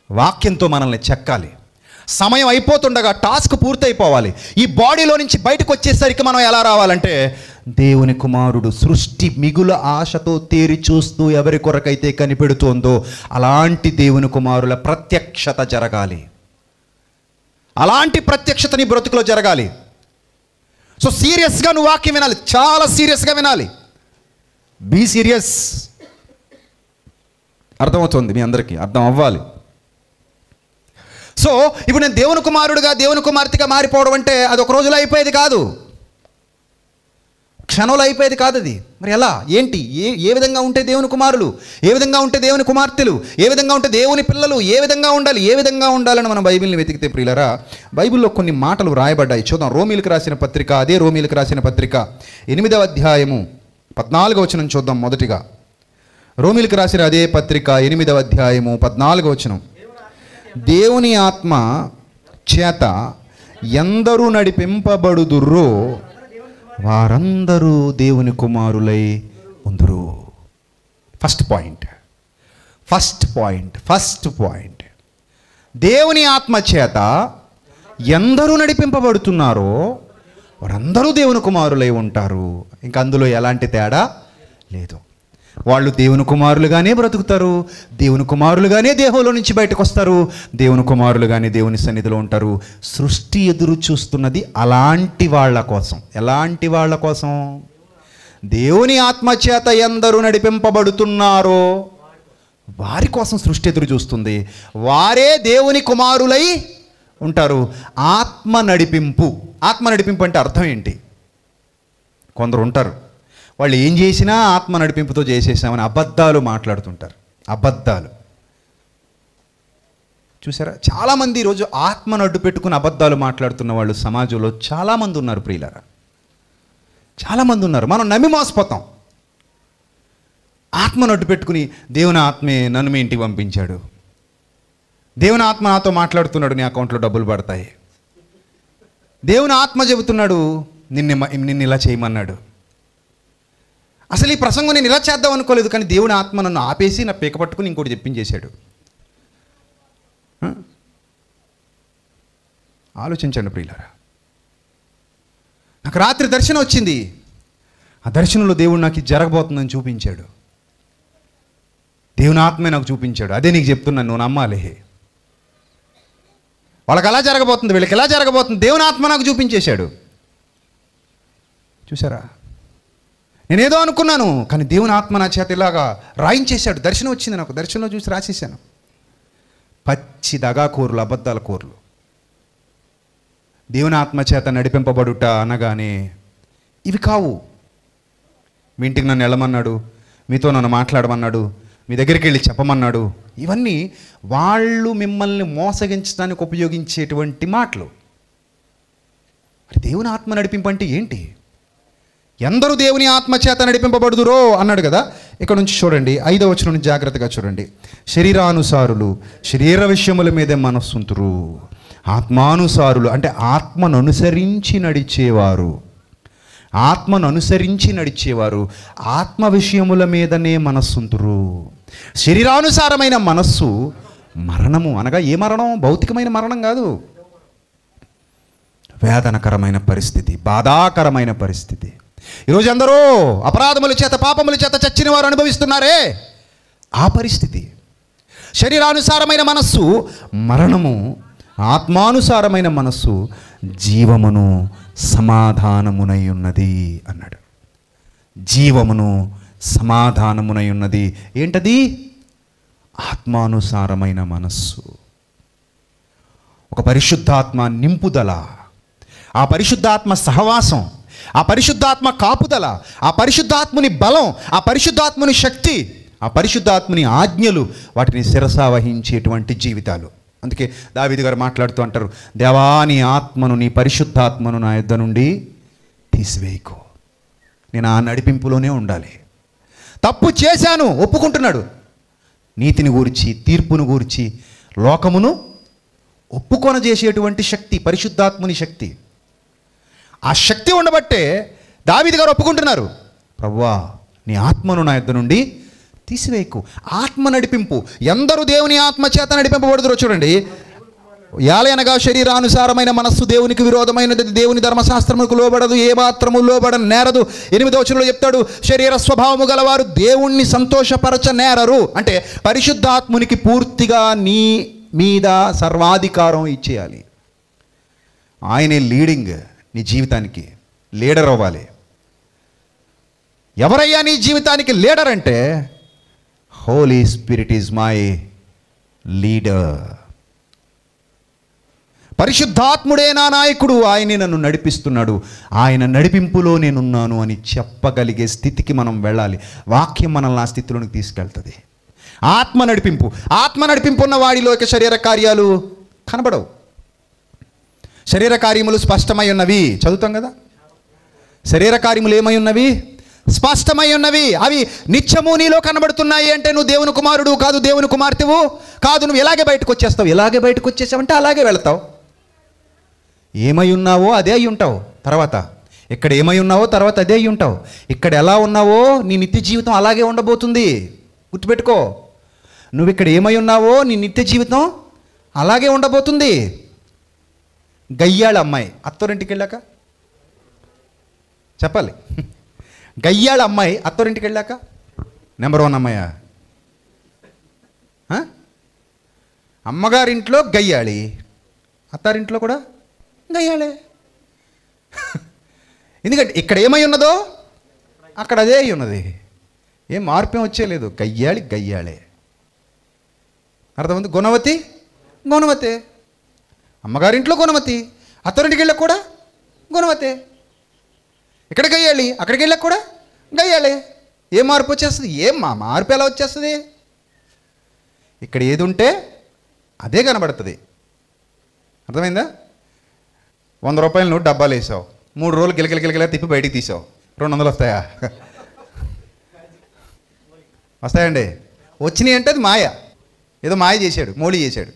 వాక్యంతో మనల్ని చెక్కాలి. సమయం అయిపోతుండగా టాస్క్ పూర్తయిపోవాలి. ఈ బాడీలో నుంచి బయటకు వచ్చేసరికి మనం ఎలా రావాలంటే దేవుని కుమారుడు సృష్టి మిగుల ఆశతో తేరి చూస్తూ ఎవరి కొరకైతే కనిపెడుతోందో అలాంటి దేవుని కుమారుల ప్రత్యక్షత జరగాలి. అలాంటి ప్రత్యక్షత నీ బ్రతుకులో జరగాలి. సో సీరియస్గా నువ్వు వాక్యం వినాలి, చాలా సీరియస్గా వినాలి. Be serious. అర్థమవుతుంది మీ అందరికీ? అర్థం అవ్వాలి. సో ఇప్పుడు నేను దేవుని కుమారుడుగా దేవుని కుమార్తెగా మారిపోవడం అంటే అది ఒక రోజులో అయిపోయేది కాదు, క్షణంలో అయిపోయేది కాదు. అది మరి ఎలా, ఏంటి, ఏ విధంగా ఉంటే దేవుని కుమారులు, ఏ విధంగా ఉంటే దేవుని కుమార్తెలు, ఏ విధంగా ఉంటే దేవుని పిల్లలు ఏ విధంగా ఉండాలి, ఏ విధంగా ఉండాలని మనం బైబిల్ని వెతికితే ప్రియులరా, బైబిల్లో కొన్ని మాటలు రాయబడ్డాయి. చూద్దాం. రోమీలకు రాసిన పత్రిక, అదే రోమీలకు రాసిన పత్రిక 8వ అధ్యాయము 14వ వచనం చూద్దాం. మొదటిగా రోమీలకు రాసిన అదే పత్రిక 8వ అధ్యాయము 14వ వచనం. దేవుని ఆత్మ చేత ఎందరూ నడిపింపబడుదురో వారందరూ దేవుని కుమారులై ఉందురు. ఫస్ట్ పాయింట్ దేవుని ఆత్మ చేత ఎందరూ నడిపింపబడుతున్నారో వారందరూ దేవుని కుమారులై ఉంటారు. ఇంకా అందులో ఎలాంటి తేడా లేదు. వాళ్ళు దేవుని కుమారులుగానే బ్రతుకుతారు, దేవుని కుమారులుగానే దేహంలో నుంచి బయటకు వస్తారు, దేవుని కుమారులుగానే దేవుని సన్నిధిలో ఉంటారు. సృష్టి ఎదురు చూస్తున్నది అలాంటి వాళ్ళ కోసం. ఎలాంటి వాళ్ళ కోసం? దేవుని ఆత్మచేత ఎందరూ నడిపింపబడుతున్నారో వారి కోసం సృష్టి ఎదురు చూస్తుంది. వారే దేవుని కుమారులై ఉంటారు. ఆత్మ నడిపింపు అంటే అర్థం ఏంటి? కొందరు ఉంటారు, వాళ్ళు ఏం చేసినా ఆత్మ నడిపింపుతో చేసేసామని అబద్ధాలు మాట్లాడుతుంటారు. అబద్ధాలు చూసారా? చాలామంది ఈరోజు ఆత్మను అడ్డు పెట్టుకుని అబద్ధాలు మాట్లాడుతున్న వాళ్ళు సమాజంలో చాలామంది ఉన్నారు ప్రియులారా, చాలామంది ఉన్నారు. మనం నమ్మి మోసపోతాం. ఆత్మను అడ్డు పెట్టుకుని దేవుని ఆత్మే నన్ను మీ ఇంటికి పంపించాడు, దేవుని ఆత్మ నాతో మాట్లాడుతున్నాడు, నీ అకౌంట్లో డబ్బులు పడతాయి, దేవుని ఆత్మ చెబుతున్నాడు నిన్ను ఇలా చేయమన్నాడు. అసలు ఈ ప్రసంగం నేను ఇలా చేద్దాం అనుకోలేదు, కానీ దేవుని ఆత్మ నన్ను ఆపేసి నా పీక పట్టుకుని ఇంకోటి చెప్పించేశాడు. ఆలోచించండి ప్రియులారా. నాకు రాత్రి దర్శనం వచ్చింది, ఆ దర్శనంలో దేవుడు నాకు ఇది జరగబోతుందని చూపించాడు. దేవుని ఆత్మే నాకు చూపించాడు. అదే నీకు చెప్తున్నాను, నువ్వు నమ్మాలి. వాళ్ళకి అలా జరగబోతుంది, వీళ్ళకి ఎలా జరగబోతుంది, దేవుని ఆత్మ నాకు చూపించేశాడు. చూసారా? నేనేదో అనుకున్నాను, కానీ దేవుని ఆత్మ నా చేత ఇలాగా రాయించేశాడు. దర్శనం వచ్చింది నాకు, దర్శనంలో చూసి రాసేసాను. పచ్చి దగాకోరులు, అబద్ధాల కోరులు. దేవుని ఆత్మ చేత నడిపింపబడుట అనగానే ఇవి కావు. మీ ఇంటికి నన్ను వెళ్ళమన్నాడు, మీతో నన్ను మాట్లాడమన్నాడు, మీ దగ్గరికి వెళ్ళి చెప్పమన్నాడు. ఇవన్నీ వాళ్ళు మిమ్మల్ని మోసగించడానికి ఉపయోగించేటువంటి మాటలు. మరి దేవుని ఆత్మ నడిపింపు అంటే ఏంటి? ఎందరూ దేవుని ఆత్మ చేత నడిపింపబడుదురో అన్నాడు కదా. ఇక్కడ నుంచి చూడండి, 5వ వచనం నుంచి జాగ్రత్తగా చూడండి. శరీరానుసారులు శరీర విషయముల మీదే మనస్సుంతురు, ఆత్మానుసారులు అంటే ఆత్మను అనుసరించి నడిచేవారు, ఆత్మ విషయముల మీదనే మనస్సుంతురు. శరీరానుసారమైన మనస్సు మరణము. అనగా ఏ మరణం? భౌతికమైన మరణం కాదు, వేదనకరమైన పరిస్థితి, బాధాకరమైన పరిస్థితి. ఈరోజు అందరూ అపరాధముల చేత పాపముల చేత చచ్చిన వారు అనుభవిస్తున్నారే, ఆ పరిస్థితి. శరీరానుసారమైన మనస్సు మరణము, ఆత్మానుసారమైన మనస్సు జీవమును సమాధానమునై ఉన్నది అన్నాడు. జీవమును సమాధానమునై ఉన్నది. ఏంటది? ఆత్మానుసారమైన మనస్సు. ఒక పరిశుద్ధాత్మ నింపుదల, ఆ పరిశుద్ధాత్మ సహవాసం, ఆ పరిశుద్ధాత్మ కాపుదల, ఆ పరిశుద్ధాత్ముని బలం, ఆ పరిశుద్ధాత్ముని శక్తి, ఆ పరిశుద్ధాత్ముని ఆజ్ఞలు, వాటిని శిరసా వహించేటువంటి జీవితాలు. అందుకే దావీదు గారు మాట్లాడుతూ అంటారు, దేవా నీ ఆత్మను, నీ పరిశుద్ధాత్మను నా యొద్ద నుండి తీసివేయకు. నేను ఆ నడిపింపులోనే ఉండాలి. తప్పు చేశాను ఒప్పుకుంటున్నాడు. నీతిని గూర్చి, తీర్పును గూర్చి, లోకమును ఒప్పుకొన చేసేటువంటి శక్తి పరిశుద్ధాత్ముని శక్తి. ఆ శక్తి ఉండబట్టే దావీదు గారు ఒప్పుకుంటున్నారు, ప్రభువా నీ ఆత్మను నా యొద్ద నుండి తీసివేయకు. ఆత్మ నడిపింపు. ఎందరూ దేవుని ఆత్మ చేత నడిపింపబడుదురో చూడండి, యాలయనగా శరీరానుసారమైన మనస్సు దేవునికి విరోధమైనది, దేవుని ధర్మశాస్త్రములకు లోబడదు, ఏ మాత్రము లోబడ నేరదు. 8వ వచనంలో చెప్తాడు, శరీర స్వభావము గలవారు దేవుణ్ణి సంతోషపరచ నేరరు. అంటే పరిశుద్ధాత్మునికి పూర్తిగా నీ మీద సర్వాధికారం ఇచ్చేయాలి. ఆయనే లీడింగ్ నీ జీవితానికి, లీడర్ అవ్వాలి. ఎవరయ్యా నీ జీవితానికి లీడర్ అంటే, holy spirit is my leader. పరిశుద్ధాత్ముడే నా నాయకుడు, ఆయనే నన్ను నడిపిస్తున్నాడు, ఆయన నడిపింపులో నేనున్నాను అని చెప్పగలిగే స్థితికి మనం వెళ్ళాలి. వాక్యం మనల్ని ఆ స్థితిలోనికి తీసుకెళ్తుంది. ఆత్మ నడిపింపు ఉన్న వాడిలో ఇక శరీర కార్యాలు కనబడవు. శరీర కార్యములు స్పష్టమై ఉన్నవి, చదువుతాం కదా. శరీర కార్యములు ఏమై ఉన్నవి? స్పష్టమై ఉన్నవి. అవి నిత్యము నీలో కనబడుతున్నాయి. అంటే నువ్వు దేవుని కుమారుడు కాదు, దేవుని కుమార్తెవు కాదు. నువ్వు ఎలాగే బయటకు వచ్చేస్తావు. ఎలాగే బయటకు వచ్చేసావంటే అలాగే వెళతావు. ఏమై ఉన్నావో అదే అయి ఉంటావు. తర్వాత ఇక్కడ ఏమై ఉన్నావో తర్వాత అదే అయి ఉంటావు. ఇక్కడ ఎలా ఉన్నావో నీ నిత్య జీవితం అలాగే ఉండబోతుంది. గుర్తుపెట్టుకో, నువ్వు ఇక్కడ ఏమై ఉన్నావో నీ నిత్య జీవితం అలాగే ఉండబోతుంది. గయ్యాళ అమ్మాయి అత్తోరింటికి వెళ్ళాక చెప్పాలి. గయ్యాళ అమ్మాయి అత్తోరింటికి వెళ్ళాక నెంబర్ 1 అమ్మాయ. అమ్మగారింట్లో గయ్యాళి, అత్తారింట్లో కూడా గయ్యాళే. ఎందుకంటే ఇక్కడ ఏమై ఉన్నదో అక్కడ అదే అయి ఉన్నది. ఏం మార్పేం వచ్చేలేదు. గయ్యాళే. అర్థమైంది? గుణవతే. అమ్మగారింట్లో గుణవతి, అత్తరింటికి వెళ్ళాక కూడా గుణవతే. ఇక్కడ గయ్యాళి, అక్కడికి వెళ్ళాక కూడా గయ్యాళే. ఏం మార్పు వచ్చేస్తుంది? మార్పు ఎలా వచ్చేస్తుంది? ఇక్కడ ఏది ఉంటే అదే కనబడుతుంది. అర్థమైందా? 100 రూపాయల నోటు డబ్బాలు వేసావు, 3 రోజులు గిలగిల తిప్పి బయటికి తీసావు, 200 వస్తాయా? వస్తాయండి? వచ్చినాయి అంటే అది మాయ. ఏదో మాయ చేశాడు, మోడీ చేశాడు.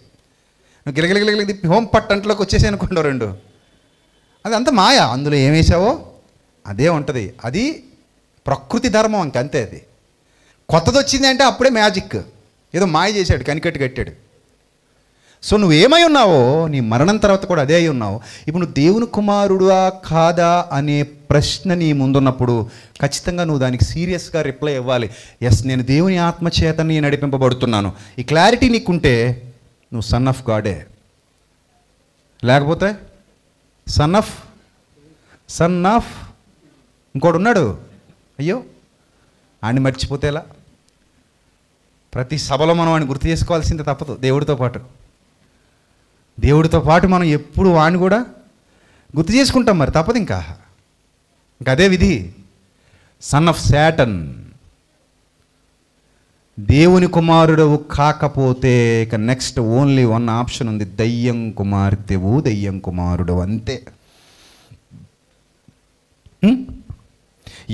నువ్వు గిలగిల తిప్పి హోమ్ పట్టంట్లోకి వచ్చేసి అనుకోండి 2, అది అంత మాయ. అందులో ఏం వేసావో అదే ఉంటుంది. అది ప్రకృతి ధర్మం, ఇంకంతే. అది కొత్తది వచ్చింది అంటే అప్పుడే మ్యాజిక్. ఏదో మాయ చేశాడు, కనికట్టు కట్టాడు. సో నువ్వేమై ఉన్నావో నీ మరణం తర్వాత కూడా అదే అయి ఉన్నావు. ఇప్పుడు నువ్వు దేవుని కుమారుడా కాదా అనే ప్రశ్న నీ ముందున్నప్పుడు ఖచ్చితంగా నువ్వు దానికి సీరియస్గా రిప్లై ఇవ్వాలి. ఎస్, నేను దేవుని ఆత్మచేత నీ నడిపింపబడుతున్నాను. ఈ క్లారిటీ నీకుంటే నువ్వు సన్ ఆఫ్ గాడే. లేకపోతే సన్ ఆఫ్ ఇంకోటి ఉన్నాడు. అయ్యో, ఆయన్ని మర్చిపోతే ఎలా? ప్రతి సభలో మనం వాడిని గుర్తు చేసుకోవాల్సిందే, తప్పదు. దేవుడితో పాటు మనం ఎప్పుడు వాడిని కూడా గుర్తు చేసుకుంటాం. మరి తప్పదు. ఇంకా అదే విధి. Son of Satan. దేవుని కుమారుడవు కాకపోతే ఇక నెక్స్ట్ ఓన్లీ 1 ఆప్షన్ ఉంది. దయ్యం కుమార్తెవు, దయ్యం కుమారుడు, అంతే.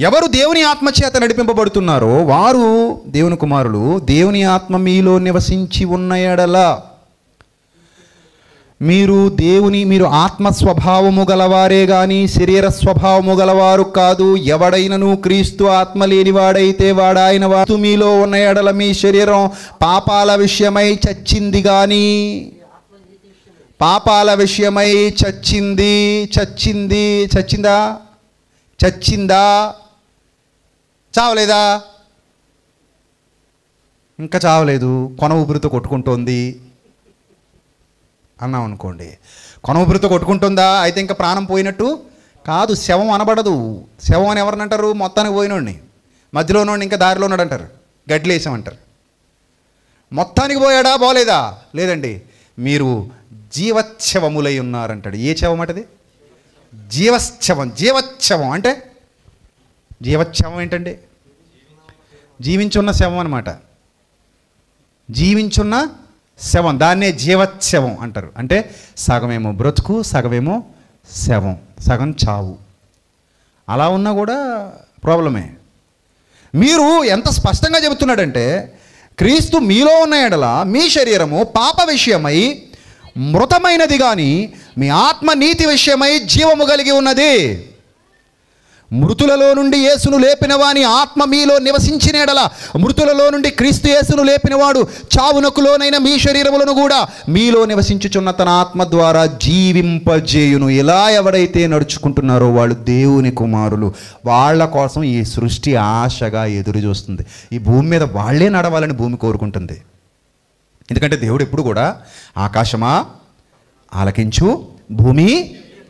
ఎవరు దేవుని ఆత్మచేత నడిపింపబడుతున్నారో వారు దేవుని కుమారులు. దేవుని ఆత్మ మీలో నివసించి ఉన్న ఎడల మీరు ఆత్మ స్వభావము గలవారే గాని శరీర స్వభావము గలవారు కాదు. ఎవడైనను క్రీస్తు ఆత్మ లేనివాడైతే వాడాయన వాడు. మీలో ఉన్న ఎడల మీ శరీరం పాపాల విషయమై చచ్చింది గాని చచ్చిందా? చావలేదా? ఇంకా చావలేదు, కొన ఊపిరితో కొట్టుకుంటోంది అన్నాం అనుకోండి. కొన ఊపిరితో కొట్టుకుంటుందా? అయితే ఇంకా ప్రాణం పోయినట్టు కాదు. శవం అనబడదు. శవం అని ఎవరిని అంటారు? మొత్తానికి పోయినోడిని. మధ్యలో ఉన్నోడిని ఇంకా దారిలో ఉన్నాడు అంటారు, గడ్లు వేసామంటారు. మొత్తానికి పోయాడా? పోలేదా? లేదండి, మీరు జీవచ్ఛవములై ఉన్నారంటాడు. ఏ శవం అంటది? జీవచ్ఛవం అంటే జీవచ్ఛవం ఏంటండి? జీవించున్న శవం అన్నమాట. జీవించున్న శవం, దాన్నే జీవచ్ఛవం అంటారు. అంటే సగమేమో బ్రతుకు, సగమేమో శవం, సగం చావు. అలా ఉన్నా కూడా ప్రాబ్లమే. మీరు ఎంత స్పష్టంగా చెబుతున్నాడంటే, క్రీస్తు మీలో ఉన్న ఎడల మీ శరీరము పాప విషయమై మృతమైనది కానీ మీ ఆత్మ నీతి విషయమై జీవము కలిగి ఉన్నది. మృతులలో నుండి యేసును లేపిన వాని ఆత్మ మీలో నివసించిన ఎడల, మృతులలో నుండి క్రీస్తు యేసును లేపినవాడు చావునకు లోనైన మీ శరీరములను కూడా మీలో నివసించుచున్న తన ఆత్మ ద్వారా జీవింపజేయును. ఇలా ఎవరైతే నడుచుకుంటున్నారో వాళ్ళు దేవుని కుమారులు. వాళ్ళ కోసం ఈ సృష్టి ఆశగా ఎదురు చూస్తుంది. ఈ భూమి మీద వాళ్ళే నడవాలని భూమి కోరుకుంటుంది. ఎందుకంటే దేవుడు ఎప్పుడు కూడా ఆకాశమా ఆలకించు, భూమి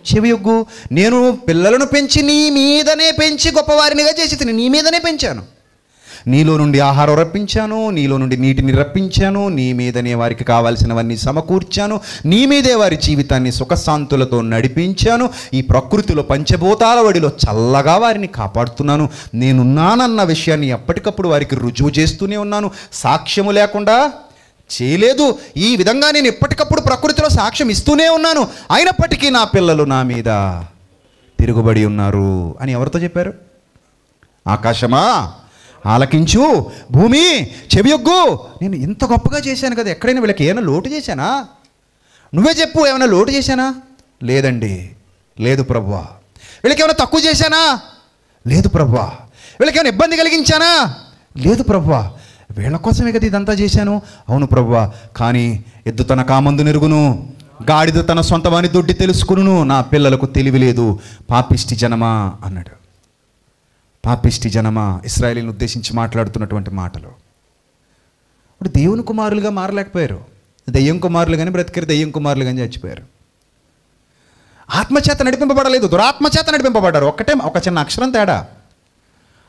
చెవియొగ్గు. నేను పిల్లలను పెంచి నీ మీదనే పెంచి గొప్పవారినిగా చేసి నీ మీదనే పెంచాను. నీలో నుండి ఆహారం రప్పించాను, నీలో నుండి నీటిని రప్పించాను, నీ మీదనే వారికి కావాల్సినవన్నీ సమకూర్చాను, నీ మీదే వారి జీవితాన్ని సుఖశాంతులతో నడిపించాను. ఈ ప్రకృతిలో పంచభూతాల వడిలో చల్లగా వారిని కాపాడుతున్నాను. నేనున్నానన్న విషయాన్ని ఎప్పటికప్పుడు వారికి రుజువు చేస్తూనే ఉన్నాను. సాక్ష్యము లేకుండా చేయలేదు. ఈ విధంగా నేను ఎప్పటికప్పుడు ప్రకృతిలో సాక్ష్యం ఇస్తూనే ఉన్నాను. అయినప్పటికీ నా పిల్లలు నా మీద తిరుగుబడి ఉన్నారు అని ఎవరితో చెప్పారు? ఆకాశమా ఆలకించు, భూమి చెవియొగ్గు. నేను ఇంత గొప్పగా చేశాను కదా, ఎక్కడైనా వీళ్ళకి ఏమైనా లోటు చేశానా? నువ్వే చెప్పు, ఏమైనా లోటు చేశానా? లేదండి. లేదు ప్రభువా. వీళ్ళకి ఏమైనా తక్కువ చేశానా? లేదు ప్రభువా. వీళ్ళకి ఏమైనా ఇబ్బంది కలిగించానా? లేదు ప్రభువా. వీళ్ళ కోసమే కదా ఇదంతా చేశాను. అవును ప్రభువా. కానీ ఎద్దు తన కామందు నెరుగును, గాడిద తన సొంత వాని దొడ్డి తెలుసుకును. నా పిల్లలకు తెలివి లేదు. పాపిష్టి జనమా అన్నాడు. పాపిష్టి జనమా, ఇశ్రాయేలును ఉద్దేశించి మాట్లాడుతున్నటువంటి మాటలు. ఇప్పుడు దేవుని కుమారులుగా మారలేకపోయారు. దెయ్యం కుమారులు కానీ బ్రతికారు, దెయ్యం కుమారులు కానీ చచ్చిపోయారు. ఆత్మచేత నడిపింపబడలేదు, దురాత్మచేత నడిపింపబడ్డారు. ఒక చిన్న అక్షరం తేడా.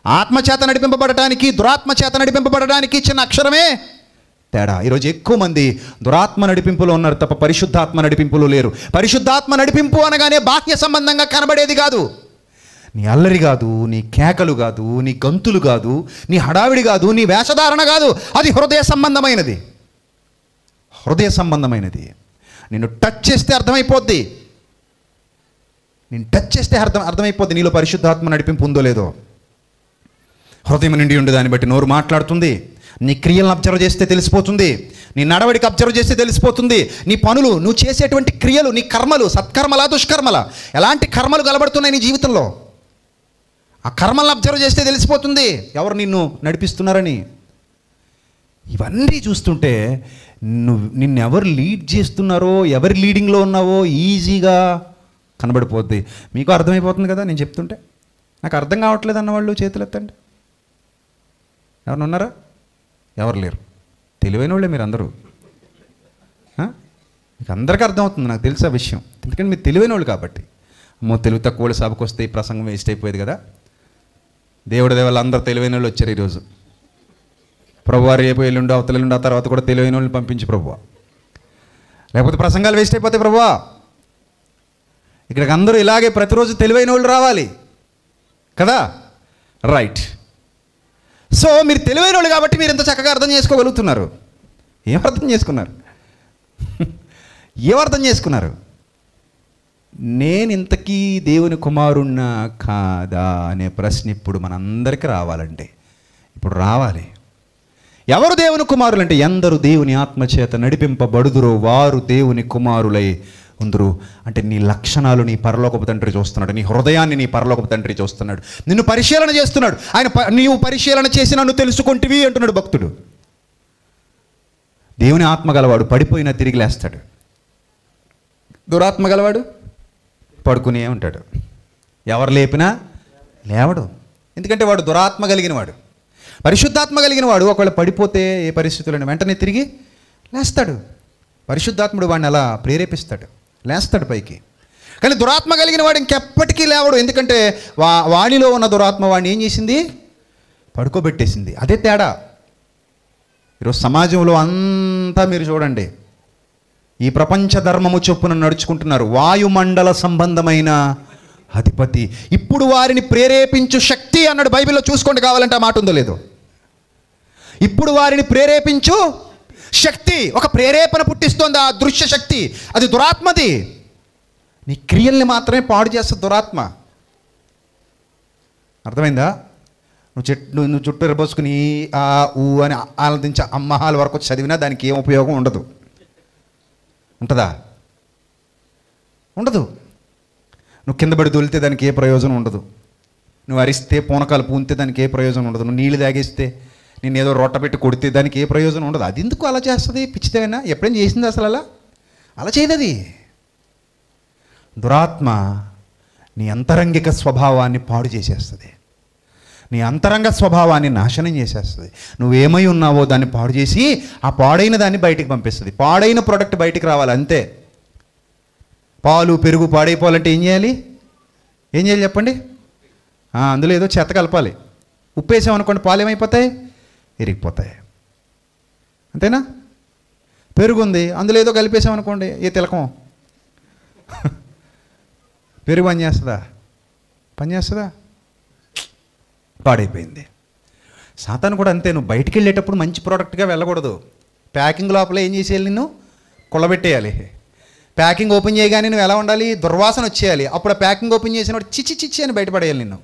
ఆత్మచేత నడిపింపబడటానికి, దురాత్మచేత నడిపింపబడడానికి చిన్న అక్షరమే తేడా. ఈరోజు ఎక్కువ మంది దురాత్మ నడిపింపులో ఉన్నారు తప్ప పరిశుద్ధాత్మ నడిపింపులో లేరు. పరిశుద్ధాత్మ నడిపింపు అనగానే బాహ్య సంబంధంగా కనబడేది కాదు. నీ అల్లరి కాదు, నీ కేకలు కాదు, నీ గంతులు కాదు, నీ హడావిడి కాదు, నీ వేషధారణ కాదు. అది హృదయ సంబంధమైనది. హృదయ సంబంధమైనది. నిన్ను టచ్ చేస్తే అర్థమైపోద్ది. నేను టచ్ చేస్తే అర్థమైపోద్ది నీలో పరిశుద్ధాత్మ నడిపింపు ఉందో లేదో. హృదయం నిండి ఉండే దాన్ని బట్టి నోరు మాట్లాడుతుంది. నీ క్రియలను అబ్జర్వ్ చేస్తే తెలిసిపోతుంది. నీ నడవడికి అబ్జర్వ్ చేస్తే తెలిసిపోతుంది. నీ పనులు, నువ్వు చేసేటువంటి క్రియలు, నీ కర్మలు సత్కర్మలా దుష్కర్మలా, ఎలాంటి కర్మలు కలబడుతున్నాయి నీ జీవితంలో, ఆ కర్మలను అబ్జర్వ్ చేస్తే తెలిసిపోతుంది ఎవరు నిన్ను నడిపిస్తున్నారని. ఇవన్నీ చూస్తుంటే నిన్నెవరు లీడ్ చేస్తున్నారో, ఎవరి లీడింగ్లో ఉన్నావో ఈజీగా కనబడిపోద్ది. మీకు అర్థమైపోతుంది కదా నేను చెప్తుంటే. నాకు అర్థం కావట్లేదు అన్నవాళ్ళు చేతులు ఎత్తండి. ఎవరు ఉన్నారా? ఎవరు లేరు. తెలివైన వాళ్ళే మీరు అందరూ. మీకు అందరికీ అర్థమవుతుంది, నాకు తెలుసు ఆ విషయం. ఎందుకంటే మీరు తెలివైన వాళ్ళు కాబట్టి. అమ్మో తెలివి తక్కువ వాళ్ళు సభకు వస్తే ఈ ప్రసంగం వేస్ట్ అయిపోయేది కదా. దేవుడి దేవాళ్ళు అందరూ తెలివైన వాళ్ళు వచ్చారు ఈరోజు. ప్రభువారు రేపు ఎల్లుండి అవతల ఎల్లుండి ఆ తర్వాత కూడా తెలివైన వాళ్ళని పంపించి ప్రభువా, లేకపోతే ప్రసంగాలు వేస్ట్ అయిపోతాయి ప్రభువా. ఇక్కడికి అందరూ ఇలాగే ప్రతిరోజు తెలివైన వాళ్ళు రావాలి కదా. రైట్. సో మీరు తెలివైన వాళ్ళు కాబట్టి మీరు ఇంత చక్కగా అర్థం చేసుకోగలుగుతున్నారు. ఏం అర్థం చేసుకున్నారు? ఏమర్థం చేసుకున్నారు? నేను ఇంతకీ దేవుని కుమారుణ్ణా కాదా అనే ప్రశ్న ఇప్పుడు మనందరికీ రావాలంటే, ఇప్పుడు రావాలి. ఎవరు దేవుని కుమారులంటే, ఎందరు దేవుని ఆత్మచేత నడిపింపబడుదురో వారు దేవుని కుమారులై ఉందరు. అంటే నీ లక్షణాలు నీ పరలోకపు తండ్రి చూస్తున్నాడు, నీ హృదయాన్ని నీ పరలోకపు తండ్రి చూస్తున్నాడు, నిన్ను పరిశీలన చేస్తున్నాడు. ఆయన నీవు పరిశీలన చేసి నన్ను తెలుసుకుంటివి అంటున్నాడు భక్తుడు. దేవుని ఆత్మ గలవాడు పడిపోయినా తిరిగి లేస్తాడు. దురాత్మ గలవాడు పడుకునే ఉంటాడు. ఎవరు లేపినా లేవడు. ఎందుకంటే వాడు దురాత్మ కలిగిన వాడు. పరిశుద్ధాత్మ కలిగిన వాడు ఒకవేళ పడిపోతే ఏ పరిస్థితులను వెంటనే తిరిగి లేస్తాడు. పరిశుద్ధాత్ముడు వాడిని అలా ప్రేరేపిస్తాడు, లేస్తాడు పైకి. కానీ దురాత్మ కలిగిన వాడు ఇంకెప్పటికీ లేవడు. ఎందుకంటే వాడిలో ఉన్న దురాత్మ వాడిని ఏం చేసింది? పడుకోబెట్టేసింది. అదే తేడా. ఈరోజు సమాజంలో అంతా మీరు చూడండి, ఈ ప్రపంచ ధర్మము చొప్పున నడుచుకుంటున్నారు. వాయుమండల సంబంధమైన అధిపతి. ఇప్పుడు వారిని ప్రేరేపించు శక్తి అన్నాడు బైబిల్లో. చూసుకోండి కావాలంటే ఆ మాట ఉందో లేదో. ఇప్పుడు వారిని ప్రేరేపించు శక్తి, ఒక ప్రేరేపణ పుట్టిస్తోంది ఆ దృశ్య శక్తి. అది దురాత్మది. నీ క్రియల్ని మాత్రమే పాడు చేస్తుంది దురాత్మ. అర్థమైందా? నువ్వు చుట్టూ ఎరబోసుకుని ఆ ఊ అని ఆనందించి అమ్మహాల వరకు చదివినా దానికి ఏం ఉపయోగం ఉండదు. ఉంటుందా? ఉండదు. నువ్వు కింద పడి దొలితే దానికి ఏ ప్రయోజనం ఉండదు. నువ్వు అరిస్తే పూనకాలు పూనితే దానికి ఏ ప్రయోజనం ఉండదు. నువ్వు నీళ్ళు తాగేస్తే నేను ఏదో రొట్ట పెట్టి కొడితే దానికి ఏ ప్రయోజనం ఉండదు. అది ఎందుకు అలా చేస్తుంది? పిచ్చిదేనా? ఎప్పుడైనా చేసింది అసలు? అలా చేయదు. అది దురాత్మ నీ అంతరంగిక స్వభావాన్ని పాడు చేసేస్తుంది. నీ అంతరంగ స్వభావాన్ని నాశనం చేసేస్తుంది. నువ్వేమై ఉన్నావో దాన్ని పాడు చేసి ఆ పాడైన దాన్ని బయటికి పంపిస్తుంది. పాడైన ప్రోడక్ట్ బయటికి రావాలి అంతే. పాలు పెరుగు పాడైపోవాలంటే ఏం చేయాలి? చెప్పండి? అందులో ఏదో చెత్త కలపాలి. ఉప్పు వేసామనుకోండి, పాలు ఏమైపోతాయి? ఇరిగిపోతాయి. అంతేనా? పెరుగు ఉంది, అందులో ఏదో కలిపేసామనుకోండి, ఏ తిలకం. పెరుగు పనిచేస్తుందా? పాడైపోయింది. సాతాను కూడా అంతే. నువ్వు బయటికి వెళ్ళేటప్పుడు మంచి ప్రోడక్ట్గా వెళ్ళకూడదు. ప్యాకింగ్ లోపల ఏం చేసేయాలి? నిన్ను కుళ్ళబెట్టేయాలి. ప్యాకింగ్ ఓపెన్ చేయగానే నువ్వు ఎలా ఉండాలి? దుర్వాసన వచ్చేయాలి. అప్పుడు ఆ ప్యాకింగ్ ఓపెన్ చేసినప్పుడు చిచ్చి అని బయటపడేయాలి నిన్ను.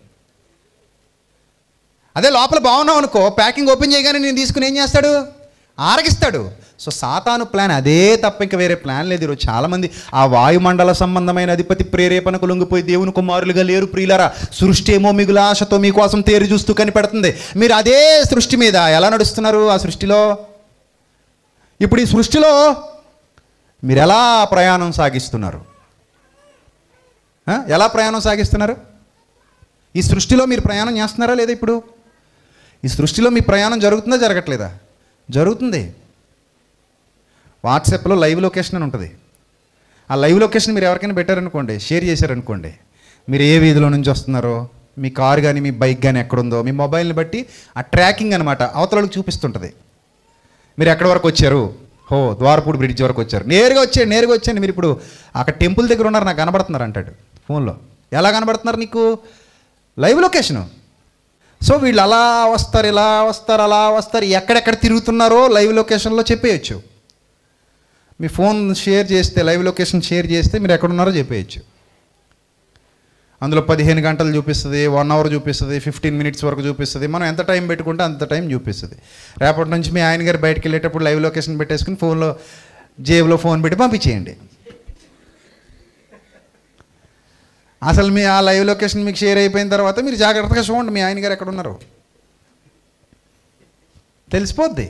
అదే లోపల బాగున్నావు అనుకో, ప్యాకింగ్ ఓపెన్ చేయగానే నేను తీసుకుని ఏం చేస్తాడు? ఆరగిస్తాడు. సో సాతాను ప్లాన్ అదే తప్ప ఇంకా వేరే ప్లాన్ లేదు. ఈరోజు చాలామంది ఆ వాయుమండల సంబంధమైన అధిపతి ప్రేరేపణకు లొంగిపోయి దేవుని కుమారులుగా లేరు. ప్రియులారా, సృష్టి ఏమో మిగుల ఆశతో మీకోసం తేరు చూస్తూ కనిపెడుతుంది. మీరు అదే సృష్టి మీద ఎలా నడుస్తున్నారు? ఆ సృష్టిలో ఇప్పుడు ఈ సృష్టిలో మీరు ఎలా ప్రయాణం సాగిస్తున్నారు? ఎలా ప్రయాణం సాగిస్తున్నారు? ఈ సృష్టిలో మీరు ప్రయాణం చేస్తున్నారా లేదా? ఇప్పుడు ఈ సృష్టిలో మీ ప్రయాణం జరుగుతుందా జరగట్లేదా? జరుగుతుంది. వాట్సాప్లో లైవ్ లొకేషన్ అని ఉంటుంది. ఆ లైవ్ లొకేషన్ మీరు ఎవరికైనా పెట్టారనుకోండి, షేర్ చేశారనుకోండి, మీరు ఏ వీధిలో నుంచి వస్తున్నారో, మీ కారు కానీ మీ బైక్ కానీ ఎక్కడుందో మీ మొబైల్ని బట్టి ఆ ట్రాకింగ్ అనమాట అవతలకు చూపిస్తుంటుంది. మీరు ఎక్కడి వరకు వచ్చారు? ద్వారపూడి బ్రిడ్జ్ వరకు వచ్చారు. నేరుగా వచ్చేయండి. మీరు ఇప్పుడు అక్కడ టెంపుల్ దగ్గర ఉన్నారు, నాకు కనబడుతున్నారు అంటాడు ఫోన్లో. ఎలా కనబడుతున్నారు నీకు? Live location. సో వీళ్ళు అలా వస్తారు, ఇలా వస్తారు, అలా వస్తారు, ఎక్కడెక్కడ తిరుగుతున్నారో లైవ్ లొకేషన్లో చెప్పేయచ్చు. మీ ఫోన్ షేర్ చేస్తే, లైవ్ లొకేషన్ షేర్ చేస్తే మీరు ఎక్కడున్నారో చెప్పేయచ్చు. అందులో 15 గంటలు చూపిస్తుంది, 1 అవర్ చూపిస్తుంది, 15 మినిట్స్ వరకు చూపిస్తుంది. మనం ఎంత టైం పెట్టుకుంటే అంత టైం చూపిస్తుంది. రేపటి నుంచి మీ ఆయన గారు బయటకు వెళ్ళేటప్పుడు లైవ్ లొకేషన్ పెట్టేసుకుని ఫోన్లో జేబులో ఫోన్ పెట్టి పంపించేయండి. అసలు మీ ఆ లైవ్ లొకేషన్ మీకు షేర్ అయిపోయిన తర్వాత మీరు జాగ్రత్తగా చూడండి మీ ఆయన గారు ఎక్కడ ఉన్నారు, తెలిసిపోద్ది.